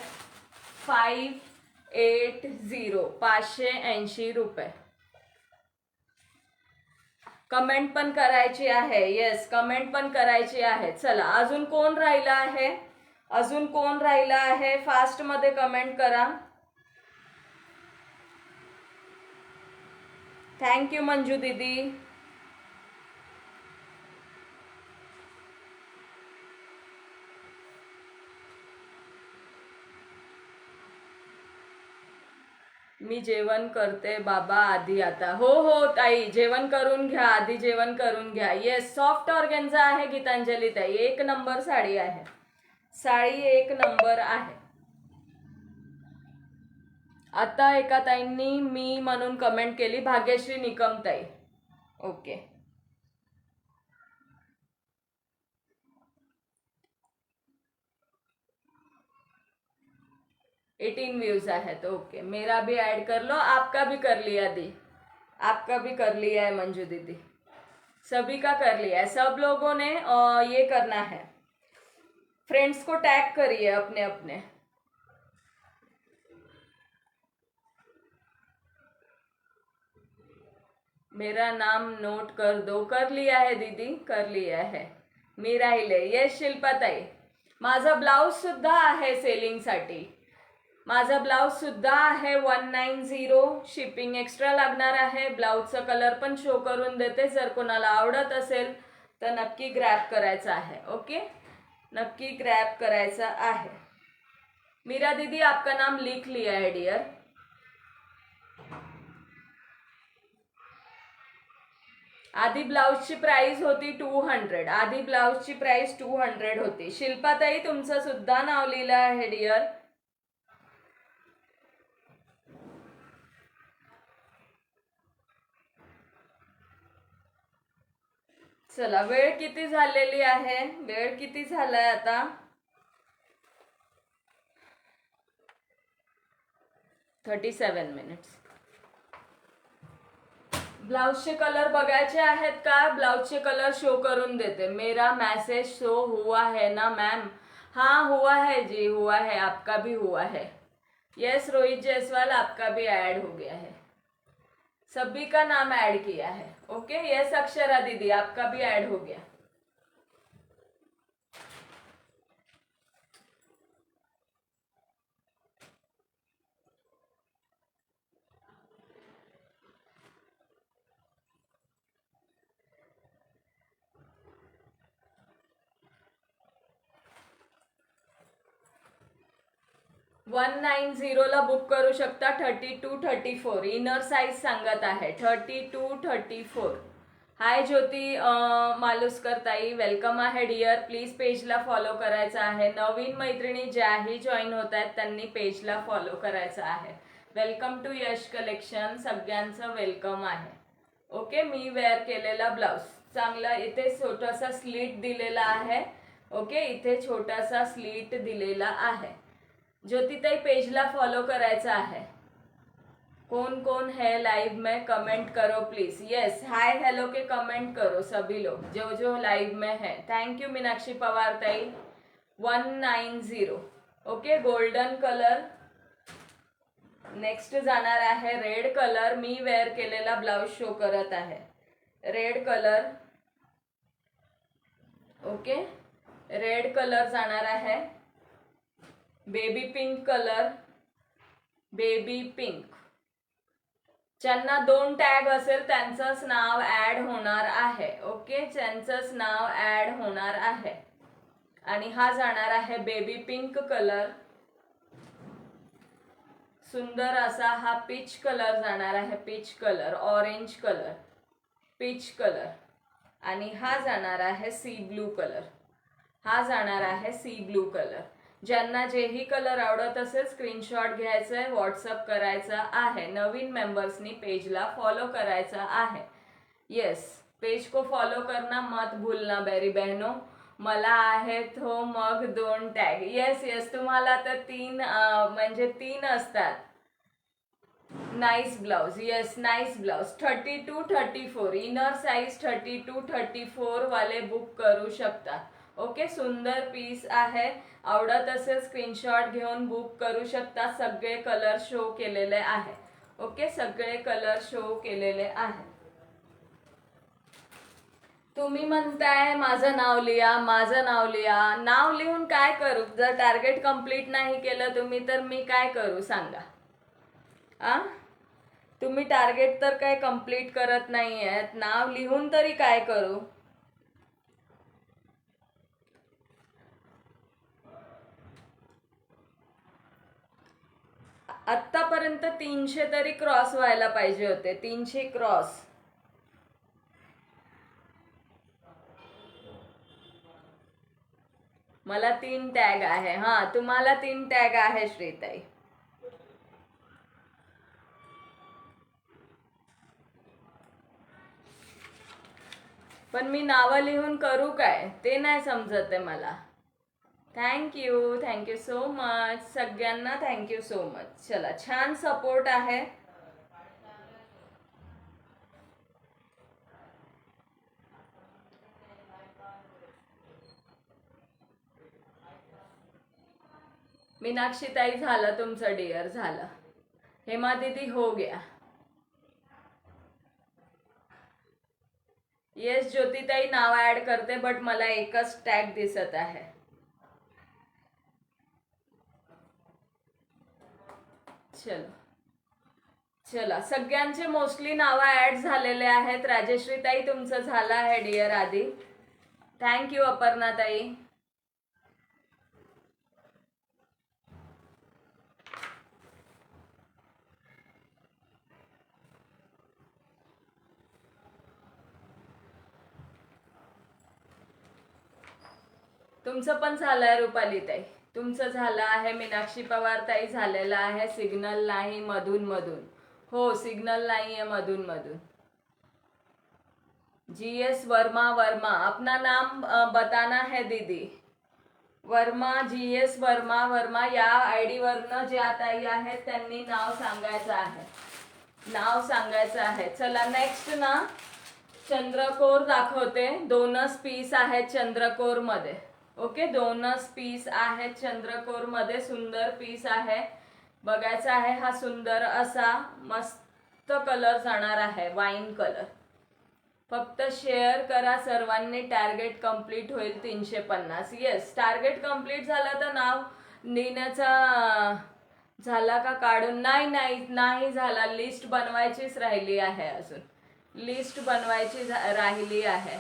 580 580 रुपये. कमेंट पण करायची आहे. येस, कमेंट पण करायची आहे. चला, अजून कोण राहिला आहे? अजून कोण राहिला आहे? फास्ट मध्ये कमेंट करा. थँक्यू मंजू दीदी. मी जेवण करते बाबा आधी आता. हो हो ताई, जेवण करून घ्या आधी, जेवण करून घ्या. येस, सॉफ्ट ऑर्गेन्झा आहे गीतांजली ताई. 1 नंबर साडी आहे. साडी 1 नंबर आहे. आता एका ताईंनी मी म्हणून कमेंट केली, भाग्यश्री निकम ताई. ओके, 18 व्यूज आहेत. ओके, मेरा भी ऐड कर लो. आपका भी कर लिया दी, आपका भी कर लिया है मंजू दीदी. सभी का कर लिया है. सब लोगों ने ये करना है, फ्रेंड्स को टैग करिए अपने अपने. मेरा नाम नोट कर दो. कर लिया है दीदी, कर लिया है. मी राहिले. येस शिल्पाताई, माझा ब्लाऊज सुद्धा आहे सेलिंगसाठी. माझा ब्लाऊज सुद्धा आहे 190. शिपिंग एक्स्ट्रा लागणार आहे. ब्लाऊजचा कलर पण शो करून देते. जर कोणाला आवडत असेल तर नक्की ग्रॅब करायचा आहे. ओके, नक्की ग्रॅब करायचा आहे. मीरा दीदी, आपका नाम लिख लिया है डियर. आधी ब्लाऊजची प्राइस होती 200. आधी ब्लाऊजची प्राइस 200 होती. शिल्पाताई, तुमचं सुद्धा नाव लिहिलं आहे डियर. चला, वेळ किती झालेली आहे? वेळ किती झालाय आता? 37 मिनिट्स. ब्लाउजचे कलर बघायचे आहेत का? ब्लाउजचे कलर शो करून देते. मेरा मैसेज शो हुआ है ना मैम? हाँ हुआ है जी, हुआ है. आपका भी हुआ है. यस रोहित जायसवाल, आपका भी ऐड हो गया है. सभी का नाम ऐड किया है. ओके, यस अक्षरा दीदी, आपका भी ऐड हो गया. ला बुक करू शकता. 32 34 इनर साइज सांगत आहे. 32 34. हाय ज्योती मालुसकर ताई, वेलकम आहे डियर. प्लीज पेजला फॉलो करायचं आहे. नवीन मैत्रिणी ज्याही जॉईन होत आहेत त्यांनी पेजला फॉलो करायचं आहे. Welcome to Yash collection. सगळ्यांचं वेलकम आहे. ओके, मी वेअर केलेला ब्लाउज चांगला. इथे छोटासा स्लीट दिलेला आहे. ओके, इथे छोटासा स्लीट दिलेला आहे. ज्योतिताई, पेजला फॉलो करायचा आहे. कौन कौन है लाइव में कमेंट करो please. Yes, hi hello K comment करो सभी लोग जो जो लाइव में है. थैंक यू मीनाक्षी पवार ताई. 190. Okay, golden colour. नेक्स्ट जाणार आहे रेड कलर. मी वेअर केलेला ब्लाउज शो करत आहे. Red colour. Okay, red colour जाणार आहे. Baby pink colour. Baby pink. ज्यांना 2 टॅग असेल त्यांचंच नाव ऍड होणार आहे. ओके, त्यांचंच नाव ऍड होणार आहे. आणि हा जाणार आहे बेबी पिंक कलर. सुंदर असा हा पीच कलर जाणार आहे. Peach colour, orange colour, peach colour. आणि हा जाणार आहे सी ब्लू कलर. हा जाणार आहे सी ब्लू कलर. ज्यांना जेही कलर आवडत असेल स्क्रीनशॉट घ्यायचा आहे, व्हॉट्सअप करायचा आहे. नवीन मेंबर्सनी पेजला फॉलो करायचा आहे. येस, पेज को फॉलो करना मत भूलना बेरी बहनों. मला आहेत हो मग 2 टॅग. येस येस, तुम्हाला तर 3 म्हणजे 3 असतात. Nice blouse. Yes, nice blouse. 32 34 inner size 32 34 वाले बुक करू शकता. ओके, सुंदर पीस आहे. आवडत असेल स्क्रीनशॉट घेऊन बुक करू शकता. सगळे कलर शो केलेले आहे. ओके, सगळे कलर शो केलेले आहे. तुम्ही म्हणताय माझं नाव लिहा, माझं नाव लिहा. नाव लिहून काय करू? जर टार्गेट कंप्लीट नाही केलं तुम्ही तर मी काय करू सांगा. तुम्ही टार्गेट तर काय कंप्लीट करत नाही आहेत, नाव लिहून तरी काय करू? आत्तापर्यंत 300 तरी क्रॉस व्हायला पाहिजे होते. 300 क्रॉस. मला 3 टॅग आहे. तुम्हाला 3 टॅग आहे श्रीताई. पण मी नावं लिहून करू काय ते नाही समजत आहे मला. थँक्यू सो मच सगळ्यांना. Thank you so much. चला, छान सपोर्ट आहे. मीनाक्षी ताई झालं तुमचं डिअर, झालं. हेमा दीदी हो गया. येस ज्योतिताई नाव ऍड करते बट मला एकच टॅग दिसत आहे. चला सगळ्यांचे मोस्टली नाव ऍड झालेले आहेत. राजेश्रीताई तुमचं झालं आहे डिअर आधी. थँक्यू अपर्णाताई. तुमचं पण झालंय रुपाली ताई, तुमचं झालं आहे. मीनाक्षी पवार ताई झालेलं आहे. सिग्नल नाही मधून मधून. हो, सिग्नल नाही है मधून मधून. GS वर्मा. वर्मा अपना नाम बताना है दीदी. वर्मा, GS वर्मा. वर्मा या ID वरनं ज्या ताई आहेत त्यांनी नाव सांगायचं आहे. नाव सांगायचं आहे. चला नेक्स्ट ना चंद्रकोर दाखवते. 2च पीस आहेत चंद्रकोर मध्ये. ओके, 2च पीस आहेत चंद्रकोर मध्ये. सुंदर पीस आहे. बघायचा आहे. हा सुंदर असा मस्त कलर जाणार आहे, वाईन कलर. फक्त शेअर करा सर्वांनी. टार्गेट कंप्लीट होईल 350. येस, टार्गेट कंप्लीट झालं तर नाव लिहिण्याचा झाला का काढून? नाही झाला. लिस्ट बनवायचीच राहिली आहे. अजून लिस्ट बनवायची राहिली आहे.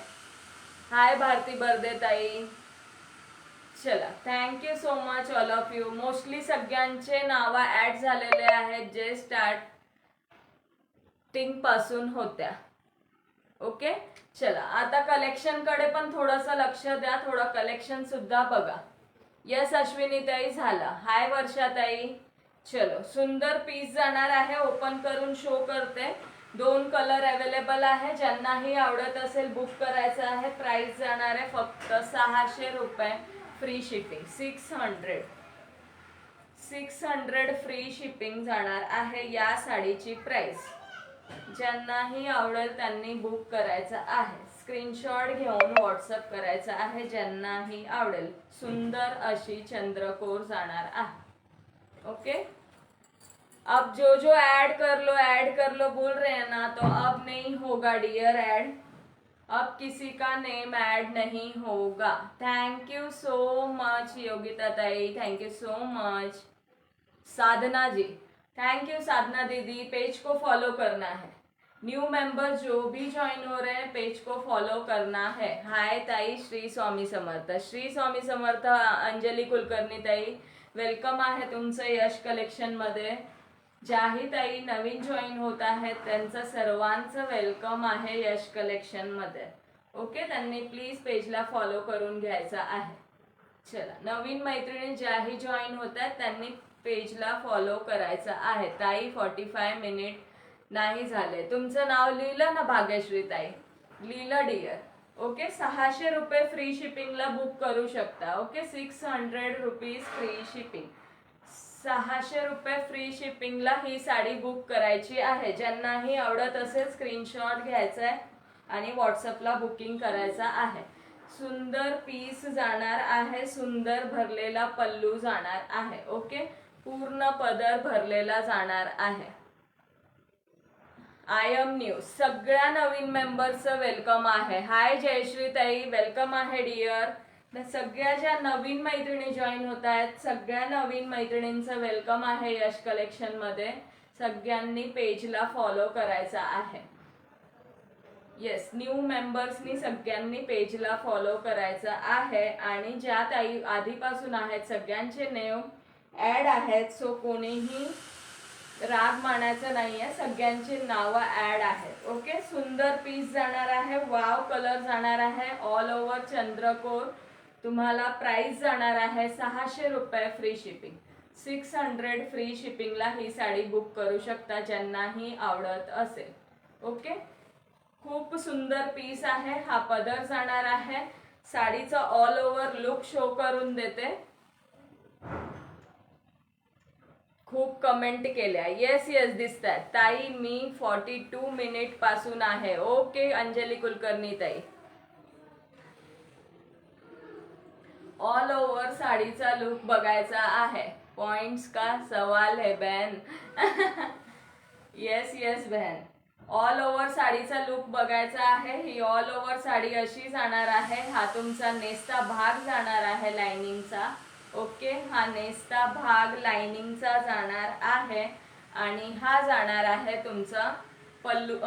हाय भारती बर्दे ताई. चला, thank you so much all of you. Mostly सगळ्यांचे नाव ऍड झालेले आहेत जे स्टार्टिंग पासून होत्या. ओके, चला आता कलेक्शन कडे पण थोडंसं लक्ष द्या. थोडं कलेक्शन सुद्धा बघा. यस अश्विनी ताई झाला. हाय वर्षा ताई. चलो, सुंदर पीस जाणार आहे. ओपन करून शो करते. 2 कलर अवेलेबल आहे. ज्यांनाही आवडत असेल बुक करायचं आहे. प्राइस जाणार आहे फक्त 600 रुपये. Free shipping. 600 फ्री शिपिंग जाणार आहे या साडीची प्राइस. ज्यांनाही आवडेल त्यांनी बुक करायचं आहे. स्क्रीनशॉट घेऊन व्हॉट्सअप करायचं आहे ज्यांनाही आवडेल. सुंदर अशी चंद्रकोर जाणार आहे. ओके, अब जो ऐड कर लो बोल रहे हैं ना, तो अब नहीं होगा डियर ऐड. अब किसी का नेम ऐड नहीं होगा. Thank you so much Yogita tai. Thank you so much. Sadhana ji, thank you Sadhana didi. Page को फॉलो करना है. न्यू मेंबर जो भी ज्वाइन हो रहे हैं पेज को फॉलो करना है. हाय ताई. श्री स्वामी समर्थ. श्री स्वामी समर्थ. अंजली कुलकर्णी ताई वेलकम आहे तुमचं यश कलेक्शन मध्ये. ज्याही ताई नवीन जॉईन होत आहेत त्यांचं सर्वांचं वेलकम आहे यश कलेक्शन मध्ये. ओके, त्यांनी प्लीज पेजला फॉलो करून घ्यायचा आहे. चला, नवीन मैत्रिणी ज्याही जॉईन होत आहेत त्यांनी पेजला फॉलो करायचं आहे. ताई 45 मिनिट नाही झाले. तुमचं नाव लिहिलं ना भाग्यश्री ताई? लिहिलं डिअर. ओके, 600 रुपये फ्री शिपिंगला बुक करू शकता. Okay, 600 rupees free shipping. 600 रुपये फ्री शिपिंगला ही साडी बुक करायची आहे. ज्यांनाही आवडत असेल स्क्रीनशॉट घ्यायचा आहे आणि व्हॉट्सअपला बुकिंग करायचं आहे. सुंदर पीस जाणार आहे, सुंदर भरलेला पल्लू जाणार आहे. ओके, पूर्ण पदर भरलेला जाणार आहे. आय एम न्यू, सगळ्या नवीन मेंबर्सचं वेलकम आहे. हाय जयश्री ताई, वेलकम आहे डिअर. सगळ्या ज्या नवीन मैत्रिणी जॉईन होत आहेत, सगळ्या नवीन मैत्रिणींचं वेलकम आहे यश कलेक्शन मध्ये. सगळ्यांनी पेजला फॉलो करायचा आहे. येस, न्यू मेंबर्सनी सगळ्यांनी पेजला फॉलो करायचं आहे. आणि ज्या ताई आधीपासून आहेत सगळ्यांचे नेम ऍड आहेत, सो कोणीही राग मानायचं नाहीये, सगळ्यांची नावं ऍड आहेत. ओके, सुंदर पीस जाणार आहे, वाव कलर जाणार आहे, ऑल ओव्हर चंद्रकोर. तुम्हाला प्राइस जाणार आहे 600 रुपये फ्री शिपिंग. 600 फ्री शिपिंगला ही साडी बुक करू शकता ज्यांनाही आवडत असेल. ओके, खूप सुंदर पीस आहे. हा पदर जाणार आहे. साडीचा ऑल ओव्हर लुक शो करून देते. खूप कमेंट केल्या. येस येस दिसतात ताई, मी 42 मिनिट पासून आहे. ओके अंजली कुलकर्णी ताई, ऑल ओव्हर साडीचा लुक बघायचा आहे. पॉइंट्स का सवाल है बहन. येस येस बहन, ऑल ओव्हर साडीचा लुक बघायचा आहे. ही ऑल ओव्हर साडी अशी जाणार आहे. हा तुमचा नेसता भाग जाणार आहे लाइनिंगचा. ओके, हा नेसता भाग लाइनिंगचा जाणार आहे. आणि हा जाणार आहे तुमचा पल्लू,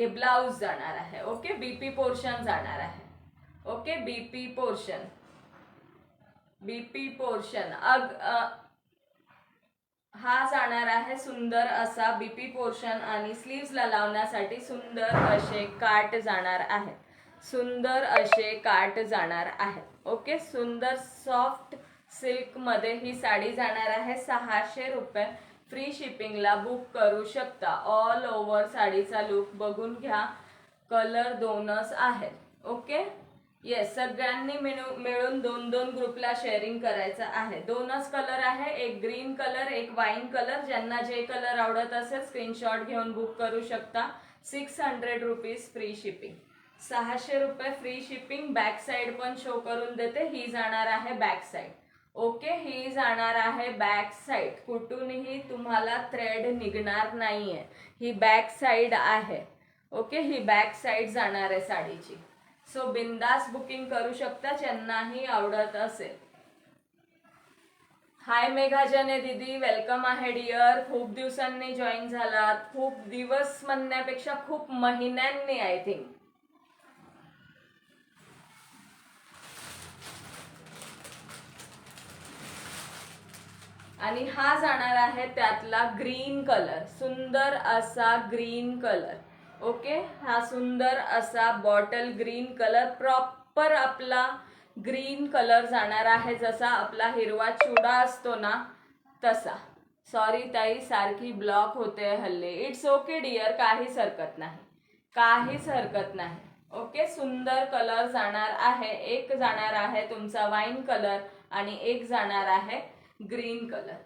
ब्लाउज जाणार आहे. ओके, बीपी पोर्शन जाणार आहे. Okay, BP portion, BP portion हा जाणार आहे सुंदर असा बीपी पोर्शन. आणि स्लीव्सला लावण्यासाठी सुंदर असे काट जाणार आहेत. सुंदर असे काट जाणार आहेत. ओके, सुंदर सॉफ्ट सिल्क मध्ये ही साडी जाणार आहे. 600 रुपये फ्री शिपिंगला बुक करू शकता. ऑल ओव्हर साडीचा लुक बघून घ्या. कलर दोनच आहेत. ओके, येस, सगळ्यांनी मिळून दोन दोन ग्रुपला शेअरिंग करायचं आहे. दोनच कलर आहे, एक ग्रीन कलर, एक वाईन कलर. ज्यांना जे कलर आवडत असेल स्क्रीनशॉट घेऊन बुक करू शकता. 600 रुपीज फ्री शिपिंग. 600 रुपये फ्री शिपिंग. बॅक साइड पण शो करून देते. ही जाणार आहे बॅक साइड. ओके, ही जाणार आहे बॅक साइड. कुठूनही तुम्हाला थ्रेड निघणार नाहीये. ही बॅक साइड आहे. ओके, ही बॅक साइड जाणार आहे साडीची. सो बिंदास बुकिंग करू शकता ज्यांनाही आवडत असेल. हाय मेघाजने दीदी, वेलकम आहे डिअर. खूप दिवसांनी जॉईन झालात. खूप दिवस म्हणण्यापेक्षा खूप महिन्यांनी आय थिंक. आणि हा जाणार आहे त्यातला ग्रीन कलर, सुंदर असा ग्रीन कलर. ओके, हा सुंदर असा बॉटल ग्रीन कलर, प्रॉपर आपला ग्रीन कलर जाणार आहे. जसा आपला हिरवा चुडा असतो ना तसा. सॉरी ताई, सारखी ब्लॉक होते हल्ली. इट्स ओके डिअर, काहीच हरकत नाही, काहीच हरकत नाही. ओके, सुंदर कलर जाणार आहे. एक जाणार आहे तुमचा वाईन कलर आणि एक जाणार आहे ग्रीन कलर.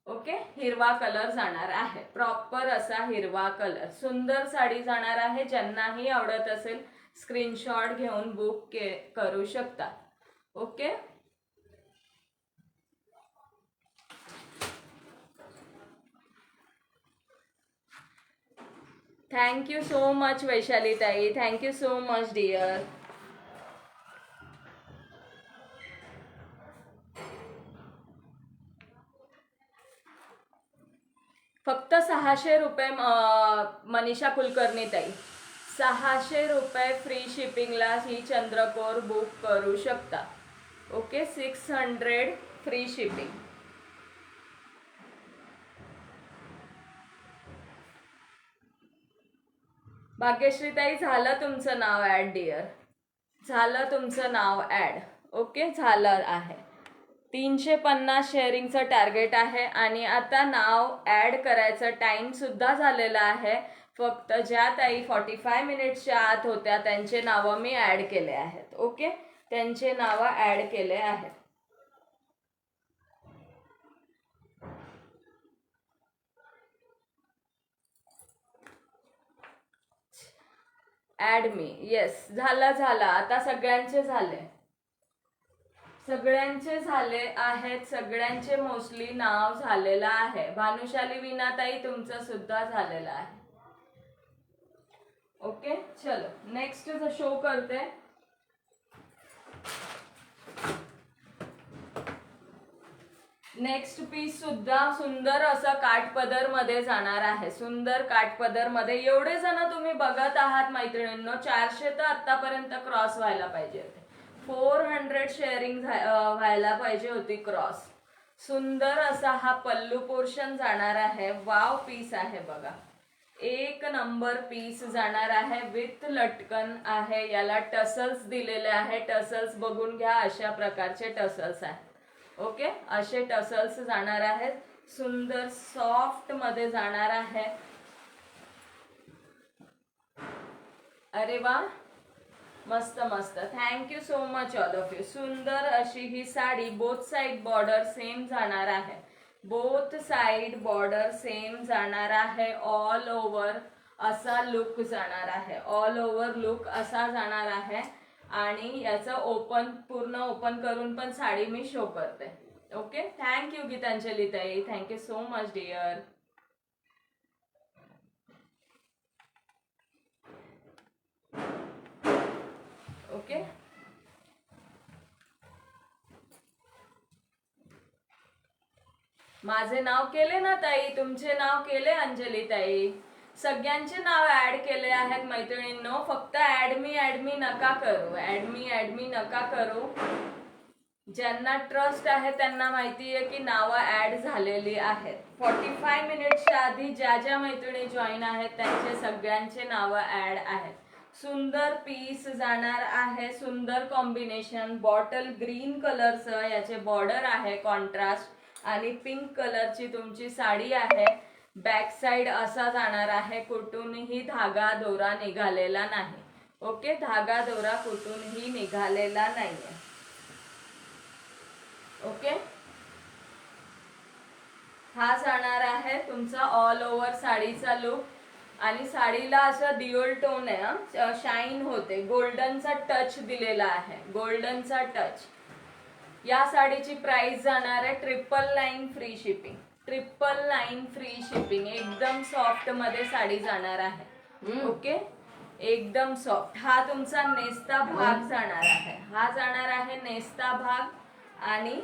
ओके, हिरवा कलर जाणार आहे. प्रॉपर असा हिरवा कलर. सुंदर साडी जाणार आहे. ज्यांनाही आवडत असेल स्क्रीनशॉट घेऊन बुक करू शकता. Okay, thank you so much Vaishali tai, thank you so much dear. फक्त 600 रुपये मनीषा कुलकर्णी ताई, 600 रुपये फ्री शिपिंगला ही चंद्रकोर बुक करू शकता. Okay, 600 free shipping. भाग्यश्री ताई, झालं तुमचं नाव ऍड डिअर, झालं तुमचं नाव ऍड. ओके, झालं आहे. 350 शेअरिंगचं टार्गेट आहे. आणि आता नाव ऍड करायचं टाइम सुद्धा झालेला आहे. फक्त ज्या ताई 45 मिनिट्सच्या आत होत्या त्यांचे नावं मी ऍड केले आहेत. ओके, त्यांचे नावं ऍड केले आहेत. ऍड मी. येस, झाला आता सगळ्यांचे झाले, सगळ्यांचे झाले आहेत, सगळ्यांचे मोस्टली नाव झालेलं आहे. भानुशाली वीणाताई तुमचं सुद्धा झालेलं आहे. ओके, चलो नेक्स्ट शो करते. नेक्स्ट पीस सुद्धा सुंदर असं काठपदर मध्ये जाणार आहे. सुंदर काठपदर मध्ये. एवढे जण तुम्ही बघत आहात मैत्रिणींनो, 400 तर आतापर्यंत क्रॉस व्हायला पाहिजे होते. 400 शेअरिंग व्हायला पाहिजे होती क्रॉस. सुंदर असा हा पल्लू पोर्शन जाणार आहे. वाव पीस आहे बघा, एक नंबर पीस जाणार आहे. विथ लटकन आहे. याला टसल्स दिलेले आहे. टसल्स बघून घ्या, अशा प्रकारचे टसल्स आहेत. ओके, असे टसल्स जाणार आहेत. सुंदर सॉफ्ट मध्ये जाणार आहे. अरे वा, मस्त मस्त. Thank you so much all of you. सुंदर अशी ही sari. Both side border same जाणार आहे. बोथ साइड बॉर्डर सेम जाणार आहे. ऑल ओव्हर असा लुक जाणार आहे. ऑल ओव्हर लुक असा जाणार आहे. आणि याचं ओपन, पूर्ण ओपन करून पण साडी मी शो करते. Okay, thank you Geetanjali tai, thank you so much dear. Okay, माझे नाव केले ना ताई, तुमचे नाव केले अंजली ताई, सगळ्यांचे नाव ऍड केले आहेत मैत्रिणींनो. फक्त ऍड मी नका करू. ऍड मी नका करू. ज्यांना ट्रस्ट आहे त्यांना माहिती आहे की नावं ऍड झालेली आहेत. 45 मिनिट्सच्या आधी ज्या ज्या मैत्रिणी जॉईन आहेत त्यांचे सगळ्यांचे नावं ऍड आहेत. सुंदर पीस जाणार आहे. सुंदर कॉम्बिनेशन. बॉटल ग्रीन कलरचं याचे बॉर्डर आहे कॉन्ट्रास्ट. आणि पिंक कलरची तुमची साडी आहे. बॅक साइड असा जाणार आहे. कुठूनही धागा दोरा निघालेला नाही. ओके, धागा दोरा कुठूनही निघालेला नाहीये. ओके, हा जाणार आहे तुमचा ऑल ओव्हर साडीचा लुक. आणि साडीला असं डिओल टोन आहे, शाईन होते. गोल्डनचा टच दिलेला आहे, गोल्डनचा टच. या साडीची प्राइस जाणार आहे 999 फ्री शिपिंग. 999 free shipping. एकदम सॉफ्ट मध्ये साडी जाणार आहे. ओके, एकदम सॉफ्ट. हा तुमचा नेस्ता भाग जाणार आहे. हा जाणार आहे नेस्ता भाग. आणि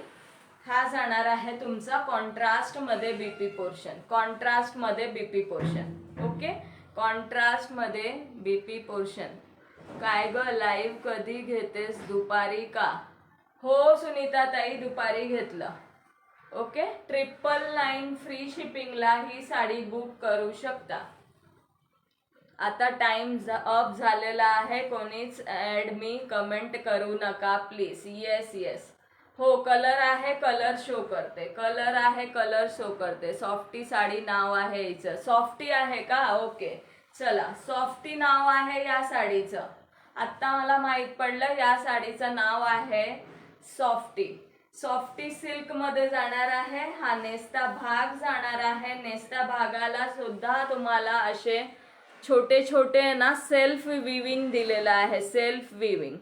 हा जाणार आहे तुमचा कॉन्ट्रास्ट मध्ये बीपी पोर्शन. कॉन्ट्रास्ट मध्ये बीपी पोर्शन. ओके, कॉन्ट्रास्ट मध्ये बीपी पोर्शन. काय ग, लाईव्ह कधी घेतेस? दुपारी का? हो सुनीता ताई, दुपारी घेतलं. ओके, 999 फ्री शिपिंगला ही साडी बुक करू शकता. आता टाइम अप झालेला आहे. कोणीच ऍड मी कमेंट करू नका प्लीज. येस येस, हो कलर आहे, कलर शो करते. कलर आहे, कलर शो करते. सॉफ्टी साडी नाव आहे हिचं. सॉफ्टी आहे का? ओके, चला, सॉफ्टी नाव आहे या साडीचं. आता मला माहित पडलं या साडीचं नाव आहे सॉफ्टी. सॉफ्टी सिल्क मध्ये जाणार आहे. हा नेस्ता भाग जाणार आहे. नेस्ता भागाला सुद्धा तुम्हाला असे छोटे छोटे ना सेल्फ विविंग दिलेला आहे. Self viewing.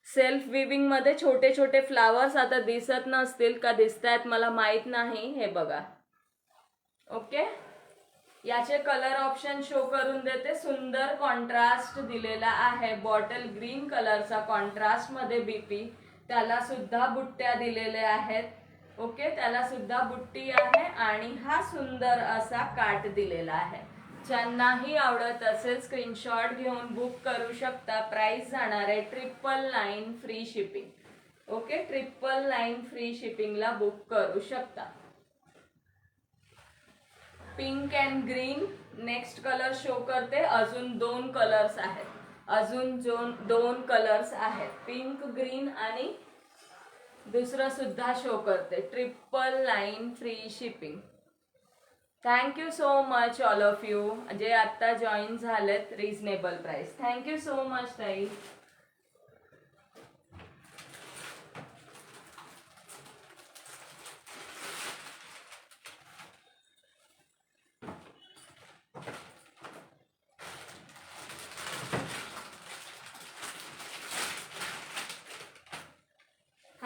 सेल्फ विविंग मध्ये छोटे छोटे फ्लावर्स. आता दिसत नसतील का दिसतायत मला माहित नाही. हे बघा. ओके, याचे कलर ऑप्शन शो करून देते. सुंदर कॉन्ट्रास्ट दिलेला आहे. बॉटल ग्रीन कलरचा कॉन्ट्रास्ट मध्ये बीपी. त्याला सुद्धा बुट्ट्या दिलेल्या आहेत. ओके, त्याला सुद्धा बुट्टी आहे. आणि हा सुंदर असा काठ दिलेला आहे. ज्यांनाही आवडत असेल स्क्रीनशॉट घेऊन बुक करू शकता. प्राइस जाणार आहे 999 फ्री शिपिंग. ओके, 999 फ्री शिपिंगला बुक करू शकता. Pink and green next colour show करते. अजून 2 कलर्स आहेत. अजून 2 कलर्स आहेत. पिंक ग्रीन आणि दुसरं सुद्धा शो करते. 999 free shipping. Thank you so much all of you जे आत्ता जॉईन झालेत. Reasonable price. Thank you so much ताई.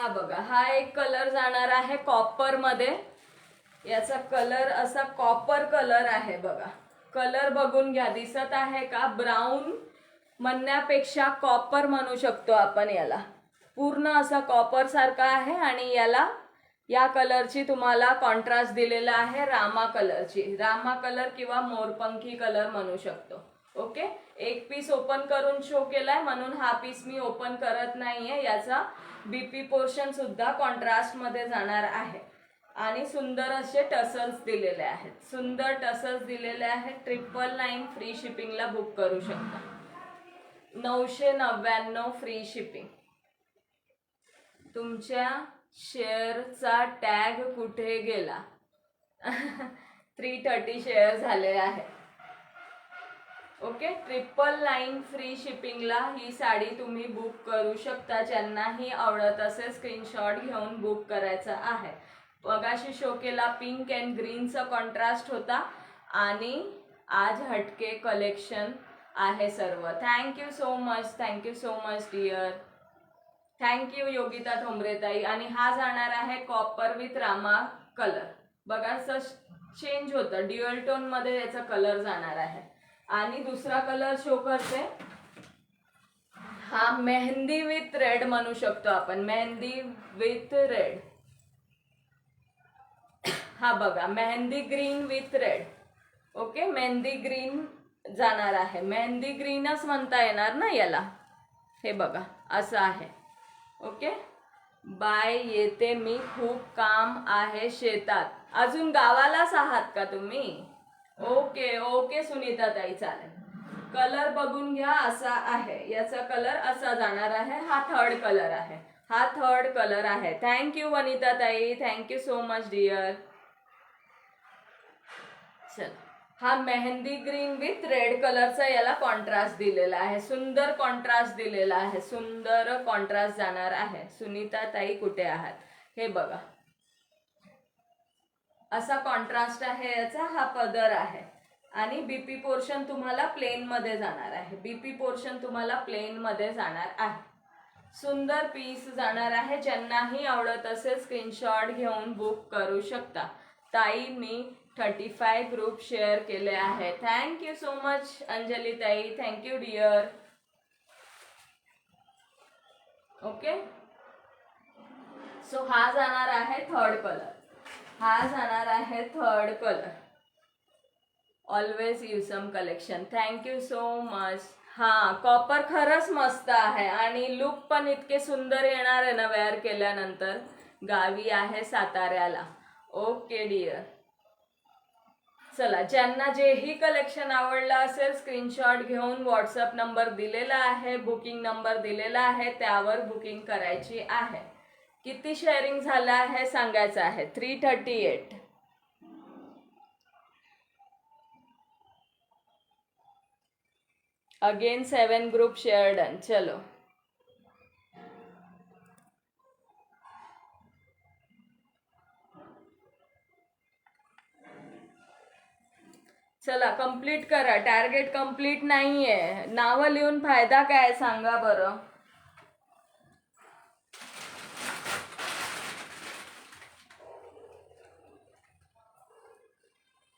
हा बघा, हा एक कलर जाणार आहे कॉपर मध्ये. याचा कलर असा कॉपर कलर आहे बघा. कलर बघून घ्या, दिसत आहे का? ब्राऊन म्हणण्यापेक्षा कॉपर म्हणू शकतो आपण याला. पूर्ण असा कॉपर सारखा आहे आणि याला या कलरची तुम्हाला कॉन्ट्रास्ट दिलेला आहे रामा कलरची. रामा कलर किंवा मोरपंखी कलर म्हणू शकतो. ओके, एक पीस ओपन करून शो केलाय म्हणून हा पीस मी ओपन करत नाहीये. याचा बीपी पोर्शन सुद्धा कॉन्ट्रास्ट मध्ये जाणार आहे आणि सुंदर असे टसल्स दिलेले आहेत. सुंदर टसल्स दिलेले आहेत. 999 फ्री शिपिंगला बुक करू शकता. 999 फ्री शिपिंग. तुमच्या शेअरचा टॅग कुठे गेला? 330 शेअर झाले आहे. ओके, 999 फ्री शिपिंगला ही साडी तुम्ही बुक करू शकता. ज्यांनाही आवडत असेल स्क्रीनशॉट घेऊन बुक करायचा आहे. मगाशी शो केला पिंक अँड ग्रीनचा कॉन्ट्रास्ट होता आणि आज हटके कलेक्शन आहे सर्व. Thank you so much, thank you so much dear. Thank you Yogita ठोंबरेताई. आणि हा जाणार आहे कॉपर विथ रामा कलर. बघा असं चेंज होतं, ड्युअल टोन मध्ये याचा कलर जाणार आहे. आणि दुसरा कलर शो करते, हा मेहंदी विथ रेड म्हणू शकतो आपण. Mehndi with red. हा बघा, mehndi green with red. Okay, mehndi green जाणार आहे. मेहंदी ग्रीनच म्हणता येणार ना याला. हे बघा असं आहे. ओके, बाय, येते मी, खूप काम आहे शेतात. अजून गावालाच आहात का तुम्ही? ओके ओके सुनीता ताई, चालेल. कलर बघून घ्या, असा आहे. याचा कलर असा जाणार आहे. हा थर्ड कलर आहे. हा थर्ड कलर आहे. थँक्यू वनिता ताई, थँक्यू सो मच डिअर. चल, हा मेहंदी ग्रीन विथ रेड कलरचा याला कॉन्ट्रास्ट दिलेला आहे. सुंदर कॉन्ट्रास्ट दिलेला आहे. सुंदर कॉन्ट्रास्ट जाणार आहे. सुनीता ताई कुठे आहात? हे बघा असा कॉन्ट्रास्ट आहे याचा. हा पदर आहे आणि बीपी पोर्शन तुम्हाला प्लेन मध्ये जाणार आहे. बीपी पोर्शन तुम्हाला प्लेन मध्ये जाणार आहे. सुंदर पीस जाणार आहे. ज्यांनाही आवडत असेल स्क्रीनशॉट घेऊन बुक करू शकता. ताई मी 35 ग्रुप शेअर केले आहे. थँक्यू सो मच अंजली ताई, थँक्यू डिअर. ओके, सो हा जाणार आहे थर्ड कलर. हा जाणार आहे third colour. Always awesome collection, thank you so much. हा कॉपर खरंच मस्त आहे आणि लुक पण इतके सुंदर येणार आहे ना वेअर केल्यानंतर. गावी आहे साताऱ्याला. Okay dear. चला, ज्यांना जेही कलेक्शन आवडलं असेल स्क्रीनशॉट घेऊन व्हॉट्सअप नंबर दिलेला आहे, बुकिंग नंबर दिलेला आहे, त्यावर बुकिंग करायची आहे. किती शेअरिंग झालं आहे सांगायचं आहे. 338. Again 7 group share done. चलो, चला कंप्लीट करा. टार्गेट कंप्लीट नाहीये. नावं लिहून फायदा काय सांगा बरं.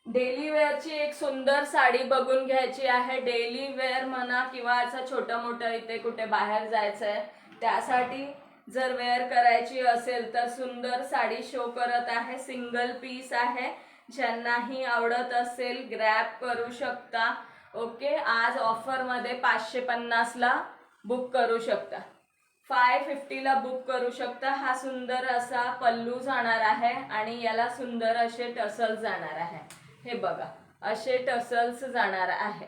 डेली वेअरची एक सुंदर साडी बघून घ्यायची आहे. डेली वेअर म्हणा किंवा असं छोटं मोठं इथे कुठे बाहेर जायचंय त्यासाठी जर वेअर करायची असेल तर सुंदर साडी शो करत आहे. सिंगल पीस आहे. ज्यांनाही आवडत असेल ग्रॅब करू शकता. ओके, आज ऑफर मध्ये 550 ला बुक करू शकता. 550 ला बुक करू शकता. हा सुंदर असा पल्लू जाणार आहे आणि याला सुंदर असे टसल्स जाणार आहे. हे बघा असे टसल्स जाणार आहे.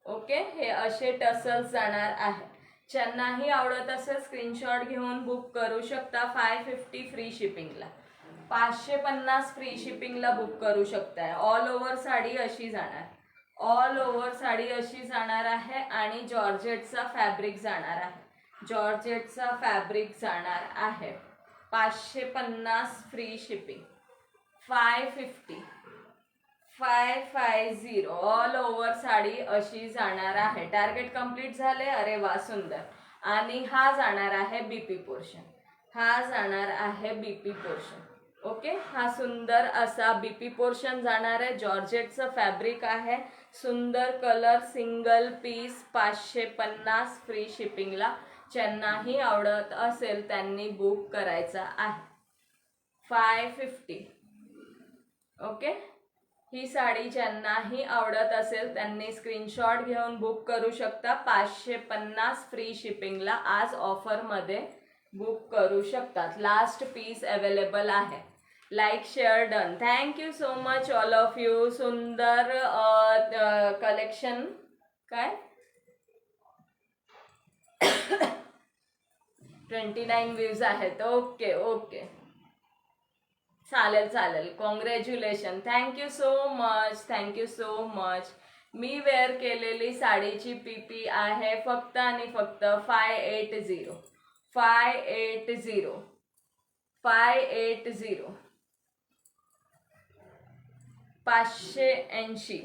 ओके, हे असे टसल्स जाणार आहे. ज्यांनाही आवडत असेल स्क्रीनशॉट घेऊन बुक करू शकता. 550 फ्री शिपिंगला. 550 फ्री शिपिंगला बुक करू शकताय. ऑल ओव्हर साडी अशी जाणार. ऑल ओव्हर साडी अशी जाणार आहे आणि जॉर्जेटचा फॅब्रिक जाणार आहे. जॉर्जेटचा फॅब्रिक जाणार आहे. 550 free shipping. 550 550 all over sari अशी जाणार आहे. टार्गेट कंप्लीट झाले. अरे वा, सुंदर. आणि हा जाणार आहे बीपी पोर्शन. हा जाणार आहे बीपी पोर्शन. ओके, हा सुंदर असा बीपी पोर्शन जाणार आहे. जॉर्जेटचं फॅब्रिक आहे, सुंदर कलर, सिंगल पीस, 550 फ्री शिपिंगला. ज्यांनाही आवडत असेल त्यांनी बुक करायचा आहे. 550. ओके, ही साडी ज्यांनाही आवडत असेल त्यांनी स्क्रीनशॉट घेऊन बुक करू शकता. 550 फ्री शिपिंगला आज ऑफरमध्ये बुक करू शकतात. लास्ट पीस अवेलेबल आहे. Like share done. Thank you so much all of you. सुंदर कलेक्शन. काय 29 व्ह्यूज आहेत. ओके ओके, चालेल चालेल. Congratulation. Thank you so much, thank you so much. मी वेअर केलेली साडीची पीपी आहे फक्त आणि फक्त 580. 580 580.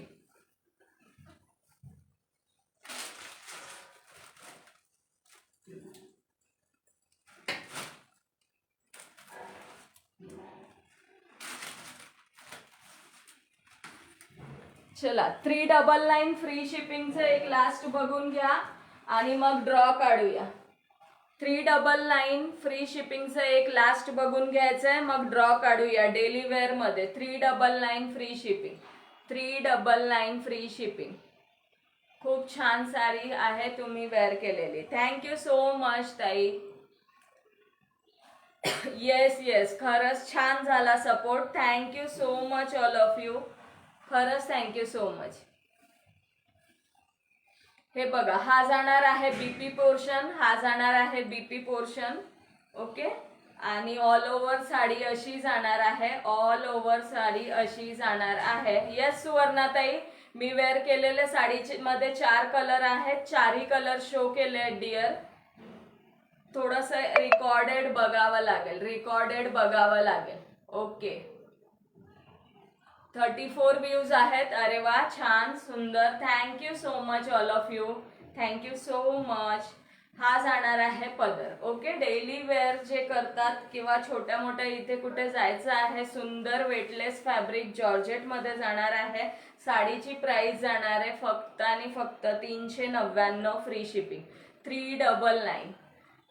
चला, 399 फ्री शिपिंगचं एक लास्ट बघून घ्या आणि मग ड्रॉ काढूया. 399 फ्री शिपिंगचं एक लास्ट बघून घ्यायचंय, मग ड्रॉ काढूया. डेली वेअर मध्ये 399 फ्री शिपिंग. 399 free shipping. खूप छान साडी आहे तुम्ही वेअर केलेली. थँक्यू सो मच ताई. येस येस, खरंच छान झाला support. Thank you so much all of you. खरंच थँक्यू सो मच. हे बघा, हा जाणार आहे बीपी पोर्शन. हा जाणार आहे बीपी पोर्शन. ओके, आणि ऑल ओव्हर साडी अशी जाणार आहे. ऑल ओव्हर साडी अशी जाणार आहे. येस सुवर्णाताई, मी वेअर केलेले साडीचे मध्ये 4 कलर आहेत. 4ही कलर शो केले डिअर. थोडस रिकॉर्डेड बघावं लागेल, रिकॉर्डेड बघावं लागेल. ओके, 34 व्ह्यूज आहेत. अरे वा, छान, सुंदर. Thank you so much all of you. Thank you so much. हा जाणार आहे पदर. ओके, डेली वेअर जे करतात किंवा छोट्या मोठ्या इथे कुठे जायचं आहे, सुंदर वेटलेस फॅब्रिक जॉर्जेटमध्ये जाणार आहे. साडीची प्राइस जाणार आहे फक्त आणि फक्त 399 फ्री शिपिंग. 399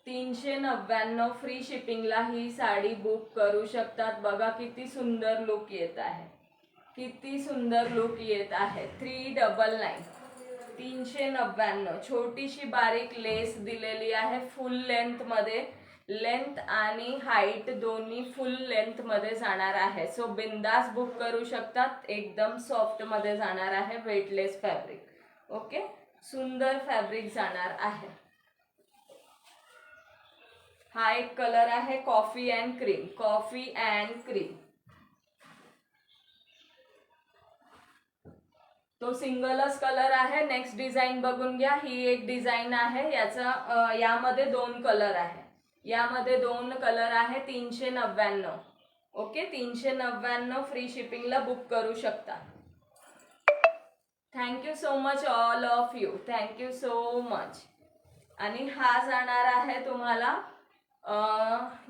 399 फ्री शिपिंगला ही साडी बुक करू शकतात. बघा किती सुंदर लुक येत आहे, किती सुंदर लुक येत आहे. 399 399. छोटीशी बारीक लेस दिलेली आहे फुल लेंथ मध्ये. लेंथ आणि हाईट दोन्ही फुल लेंथ मध्ये जाणार आहे. सो बिंदास बुक करू शकतात. एकदम सॉफ्ट मध्ये जाणार आहे, वेटलेस फॅब्रिक. ओके, सुंदर फॅब्रिक जाणार आहे. हा एक कलर आहे coffee and cream. Coffee and cream तो सिंगलच कलर आहे. नेक्स्ट डिझाईन बघून घ्या. ही एक डिझाईन आहे. याचा यामध्ये 2 कलर आहे. यामध्ये 2 कलर आहे. 399. ओके, 399 फ्री शिपिंगला बुक करू शकता. Thank you so much all of you. Thank you so much. आणि हा जाणार आहे तुम्हाला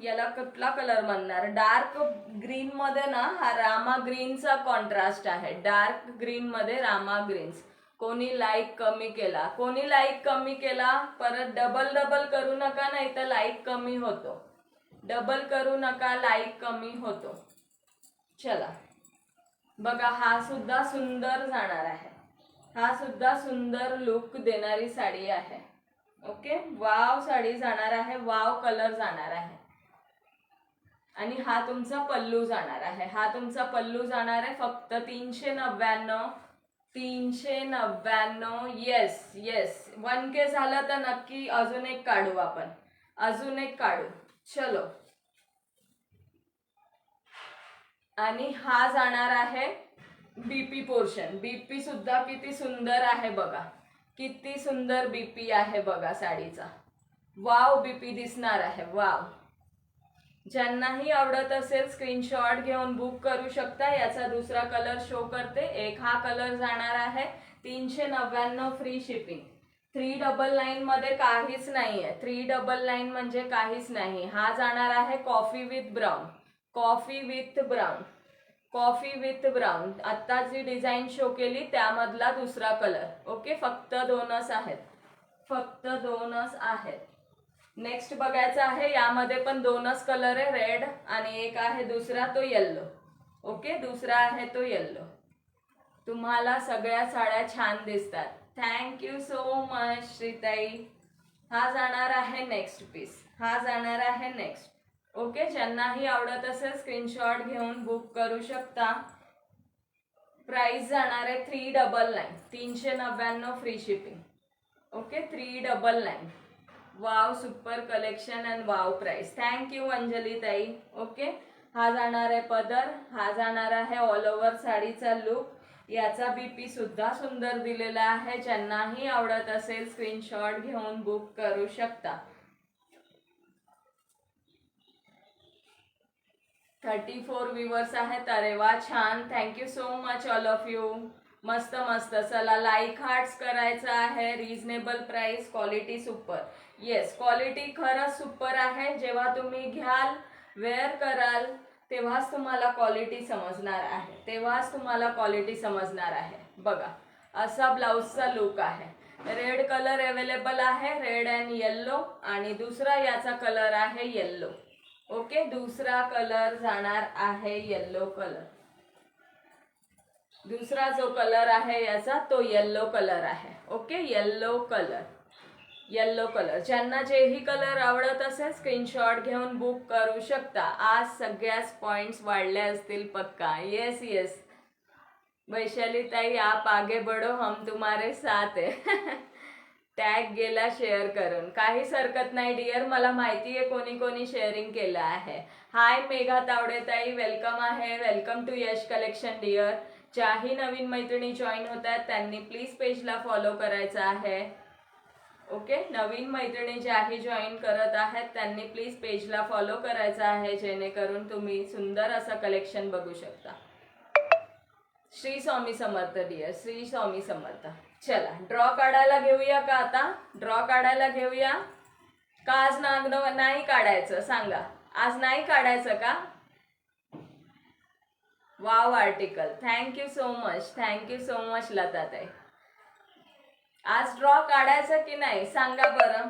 याला कुठला कलर म्हणणार, डार्क ग्रीन मध्ये ना. हा रामा ग्रीनचा कॉन्ट्रास्ट आहे. डार्क ग्रीन मध्ये रामा ग्रीन्स. कोणी लाईक कमी केला, कोणी लाईक कमी केला. परत डबल डबल करू नका, नाही तर लाईक कमी होतो. डबल करू नका, लाईक कमी होतो. चला बघा, हा सुद्धा सुंदर जाणार आहे. हा सुद्धा सुंदर लुक देणारी साडी आहे. ओके, वाव साडी जाणार आहे. वाव कलर जाणार आहे. आणि हा तुमचा पल्लू जाणार आहे. हा तुमचा पल्लू जाणार आहे फक्त 399. 399. येस येस, 1K झालं तर नक्की अजून एक काढू आपण. अजून एक काढू. चलो, आणि हा जाणार आहे बीपी पोर्शन. बीपी सुद्धा किती सुंदर आहे बघा. किती सुंदर बीपी आहे बघा साडीचा. वाव बीपी दिसणार आहे. वाव. ज्यांनाही आवडत असेल स्क्रीनशॉट घेऊन बुक करू शकता. याचा दुसरा कलर शो करते. एक हा कलर जाणार आहे. 399 फ्री शिपिंग. 399 मध्ये काहीच नाहीये. 399 म्हणजे काहीच नाही. हा जाणार आहे coffee with brown. Coffee with brown. Coffee with brown. आता जी डिझाईन शो केली त्यामधला दुसरा कलर. ओके, फक्त दोनच आहेत. फक्त दोनच आहेत. नेक्स्ट बघायचं आहे. यामध्ये पण दोनच कलर आहे, रेड आणि एक आहे दुसरा तो येल्लो. ओके, दुसरा आहे तो येल्लो. तुम्हाला सगळ्या साड्या छान दिसतात. थँक्यू सो मच श्रीताई. हा जाणार आहे नेक्स्ट पीस. हा जाणार आहे नेक्स्ट. ओके, ज्यांनाही आवडत असेल स्क्रीनशॉट घेऊन बुक करू शकता. प्राइस जाणार आहे 399. 399 free shipping. Okay, 399. Wow, super collection and wow price. Thank you Anjali ताई. ओके, हा जाणार आहे पदर. हा जाणार आहे ऑल ओव्हर साडीचा लुक. याचा बीपी सुद्धा सुंदर दिलेला आहे. ज्यांनाही आवडत असेल स्क्रीनशॉट घेऊन बुक करू शकता. 34 व्ह्यूअर्स आहेत. अरे वा, छान. Thank you so much all of you. मस्त मस्त. चला, लाईक हार्ट्स करायचं आहे. Reasonable price, quality super. Yes, quality खरंच सुपर आहे. जेव्हा तुम्ही घ्याल, वेअर कराल, तेव्हाच तुम्हाला क्वालिटी समजणार आहे. तेव्हाच तुम्हाला क्वालिटी समजणार आहे. बघा, असा ब्लाउजचा लुक आहे. रेड कलर अवेलेबल आहे, रेड अँड येल्लो. आणि दुसरा याचा कलर आहे येल्लो. ओके, दुसरा कलर जाणार आहे येल्लो कलर. दुसरा जो कलर आहे याचा तो येल्लो कलर आहे. Okay, yellow colour. Yellow colour. ज्यांना जेही कलर आवडत असेल स्क्रीनशॉट घेऊन बुक करू शकता. आज सगळ्याच पॉइंट्स वाढले असतील पक्का. येस येस वैशाली ताई, आप आगे बढ़ो, हम तुम्हारे साथ है. टॅग गेला शेअर करून. काहीच हरकत नाही डिअर. मला माहिती आहे कोणी कोणी शेअरिंग केलं आहे. हाय मेघा तावडे ताई, वेलकम आहे. Welcome to Yash collection dear. ज्याही नवीन मैत्रिणी जॉईन होत आहेत त्यांनी प्लीज पेजला फॉलो करायचं आहे. ओके, नवीन मैत्रिणी ज्याही जॉईन करत आहेत त्यांनी प्लीज पेजला फॉलो करायचं आहे, जेणेकरून तुम्ही सुंदर असं कलेक्शन बघू शकता. श्री स्वामी समर्थ डिअर, श्री स्वामी समर्थ. चला, ड्रॉ काढायला घेऊया का आता? ड्रॉ काढायला घेऊया का? आज नाही काढायचं सांगा. आज नाही काढायचं का? Wow article. Thank you so much. Thank you so much Lata ताई. आज ड्रॉ काढायचं की नाही सांगा बरं.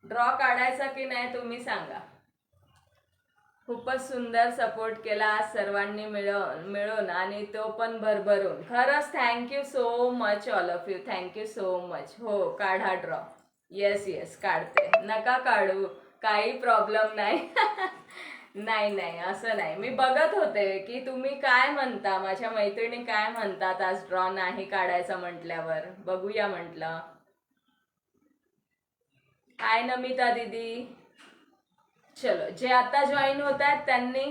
ड्रॉ काढायचा की नाही तुम्ही सांगा. खूपच सुंदर सपोर्ट केला आज सर्वांनी मिळून आणि तो पण भरभरून. खरंच thank you so much all of you. Thank you so much. हो, काढा ड्रॉ. येस येस काढते. नका काढू, काही प्रॉब्लेम नाही. नाही नाही, असं नाही. मी बघत होते की तुम्ही काय म्हणता, माझ्या मैत्रिणी काय म्हणतात आज ड्रॉ नाही काढायचा म्हटल्यावर. बघूया म्हटलं. काय नमिता दीदी. चलो, जे आता जॉईन होत आहेत त्यांनी,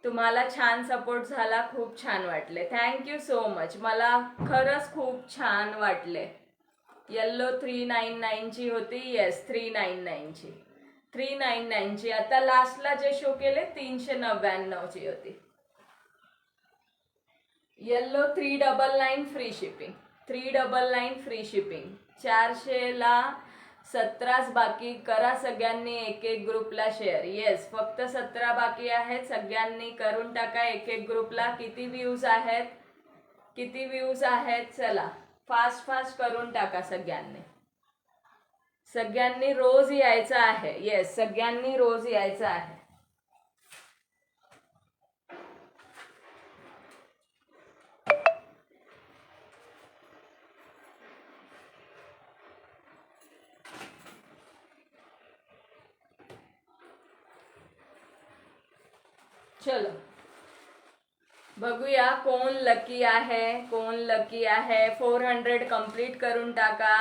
तुम्हाला छान सपोर्ट झाला, खूप छान वाटले. Thank you so much. मला खरंच खूप छान वाटले. येल्लो 399 ची होती. येस, 399 ची. 399 ची. आता लास्टला जे शो केले 399 ची होती. Yellow 399 free shipping. 399 free shipping. 400 ला 17 बाकी. करा सगळ्यांनी एक एक ग्रुपला शेअर. येस, फक्त 17 बाकी आहेत. सगळ्यांनी करून टाका एक एक ग्रुपला. किती व्ह्यूज आहेत? किती व्ह्यूज आहेत? चला, फास्ट फास्ट करून टाका सगळ्यांनी. सगळ्यांनी रोज यायचं आहे. येस, सगळ्यांनी रोज यायचं आहे. चलो, बघूया कोण लकी आहे. कोण लकी आहे. 400 कंप्लीट करून टाका.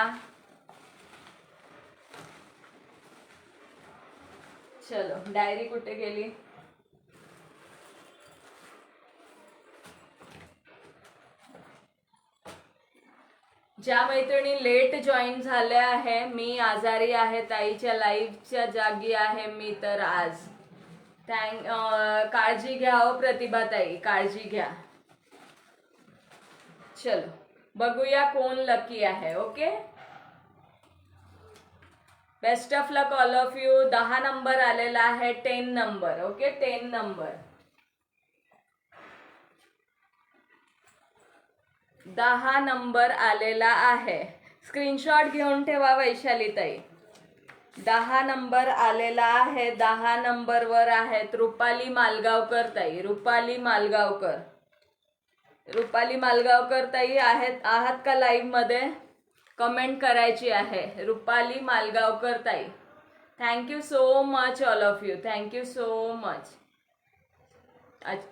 चलो, डायरी कुठे गेली? ज्या मैत्रिणी लेट जॉईन झाल्या आहे, मी आजारी आहे, ताईच्या लाईव्हच्या जागी आहे मी तर आज. काळजी घ्या हो प्रतिभाताई, काळजी घ्या. चलो, बघूया कोण लकी आहे. Okay, best of luck all of you. 10 number आलेला आहे. 10 नंबर. Okay 10 number. 10 नंबर आलेला आहे. स्क्रीनशॉट घेऊन ठेवा वैशालीताई. 10 नंबर आलेला आहे. 10 नंबरवर आहेत रुपाली मालगावकर ताई. रुपाली मालगावकर. रुपाली मालगावकर ताई आहात का लाईव्ह मध्ये? कमेंट करायची आहे. रुपाली मालगावकर ताई. Thank you so much all of you. Thank you so much.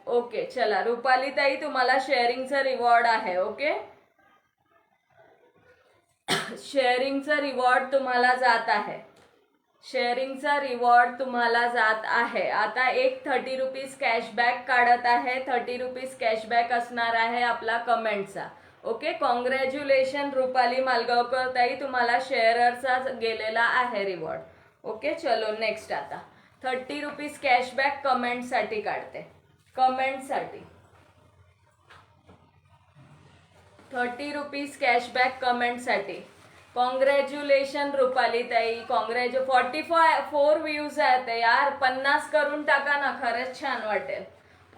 Okay चला रुपाली ताई तुम्हाला शेअरिंगचा रिवॉर्ड आहे. ओके शेअरिंगचा रिवॉर्ड तुम्हाला जात आहे. शेअरिंगचा रिवॉर्ड तुम्हाला जात आहे. आता एक 30 रुपीज कॅशबॅक काढत आहे. 30 रुपीज कॅशबॅक असणार आहे आपला कमेंटचा. ओके कॉंग्रॅच्युलेशन रुपाली मालगावकर ताई तुम्हाला शेअरचा गेलेला आहे रिवॉर्ड. ओके चलो नेक्स्ट. आता 30 रुपीज कॅशबॅक कमेंटसाठी काढते. कमेंटसाठी 30 रुपीज कॅशबॅक कमेंटसाठी. कॉंग्रॅच्युलेशन रुपाली ताई. 44 व्ह्यूज आहेत यार. 50 करून टाका ना. खरंच छान वाटेल.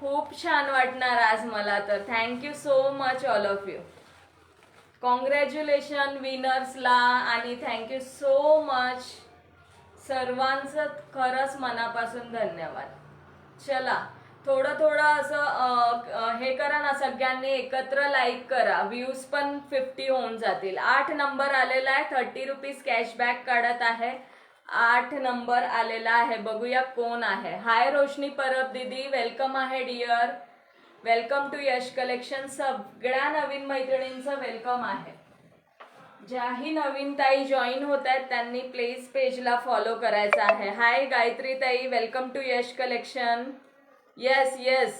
खूप छान वाटणार आज मला तर. Thank you so much all of you. Congratulation विनर्सला आणि थँक्यू सो मच सर्वांचं. खरंच मनापासून धन्यवाद. चला थोडं असं हे करा ना सगळ्यांनी एकत्र लाईक करा. व्ह्यूज पण 50 होऊन जातील. 8 नंबर आलेला आहे. 30 रुपीज कॅशबॅक काढत आहे. 8 नंबर आलेला आहे. बघूया कोण आहे. हाय रोशनी परब दीदी वेलकम आहे dear. Welcome to Yash collection. सगळ्या नवीन मैत्रिणींचं वेलकम आहे. ज्याही नवीन ताई जॉईन होत आहेत त्यांनी प्लीज पेजला फॉलो करायचं आहे. Hi Gayatri tai welcome to Yash collection. Yes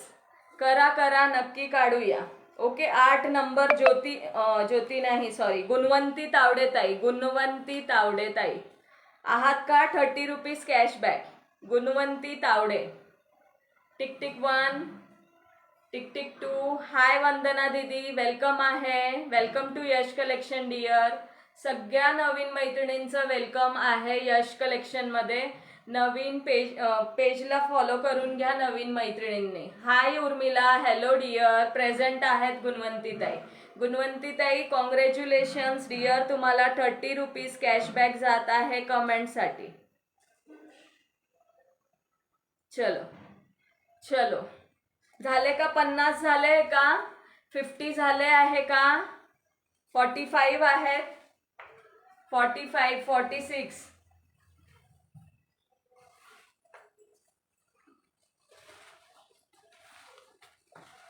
करा नक्की काढूया. ओके 8 नंबर ज्योती नाही सॉरी गुणवंती तावडे ताई. गुणवंती तावडे ताई आहात का? 30 rupees cashback. Gunwanti Tawde. Tick tick 1 tick tick 2. Hi Vandana didi welcome आहे. Welcome to Yash collection dear. सगळ्या नवीन मैत्रिणींचं वेलकम आहे यश कलेक्शन मध्ये. नवीन पेजला फॉलो करून घ्या नवीन मैत्रिणींनी. हाय उर्मिला हॅलो डिअर. प्रेझेंट आहेत गुणवंतीताई. गुणवंतीताई कॉंग्रॅच्युलेशन्स डिअर तुम्हाला 30 रुपीज कॅशबॅक जात आहे कमेंटसाठी. चलो झाले का? 50 झाले का? 50 झाले आहे का? 45 आहेत. 45 46.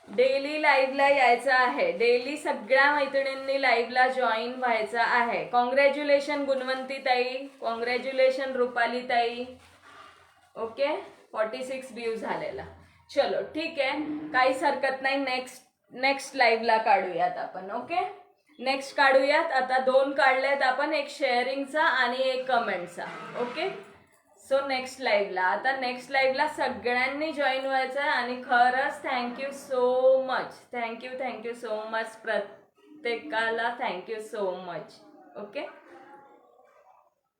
डेली लाईव्हला यायचं आहे. डेली सगळ्या मैत्रिणींनी लाईव्हला जॉईन व्हायचं आहे. कॉंग्रॅच्युलेशन गुणवंती ताई. कॉंग्रॅच्युलेशन रुपाली ताई. ओके 46 व्ह्यू झालेला. चलो ठीक आहे काहीच हरकत नाही. नेक्स्ट लाईव्हला काढूयात आपण. ओके नेक्स्ट काढूयात. आता 2 काढलेत आपण. एक शेअरिंगचा आणि एक कमेंटचा. ओके सो नेक्स्ट लाईव्हला. आता नेक्स्ट लाईव्हला सगळ्यांनी जॉईन व्हायचं आहे. आणि खरंच thank you so much. Thank you so much प्रत्येकाला. Thank you so much. Okay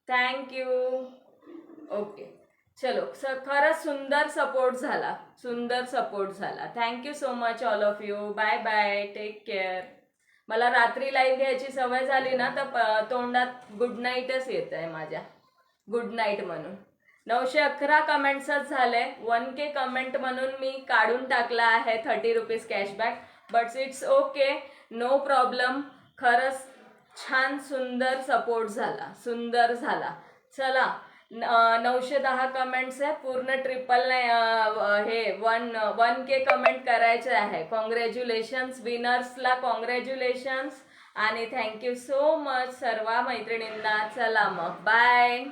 thank you. Okay चलो खरंच सुंदर सपोर्ट झाला. Thank you so much all of you. Bye bye take care. मला रात्री लाईव्ह घ्यायची सवय झाली ना तर तोंडात गुड नाईटच येत आहे माझ्या. गुड नाईट म्हणून 911 कमेंट्सच झाले. 1K कमेंट म्हणून मी काढून टाकला आहे 30 rupees cashback. But it's okay no problem. खरंच छान सुंदर सपोर्ट झाला. चला 910 कमेंट्स आहे. पूर्ण ट्रिपल हे 1K कमेंट करायचे आहे. कॉंग्रॅच्युलेशन्स विनर्सला. कॉंग्रॅच्युलेशन्स आणि थँक्यू सो मच सर्व मैत्रिणींना. चला मग बाय.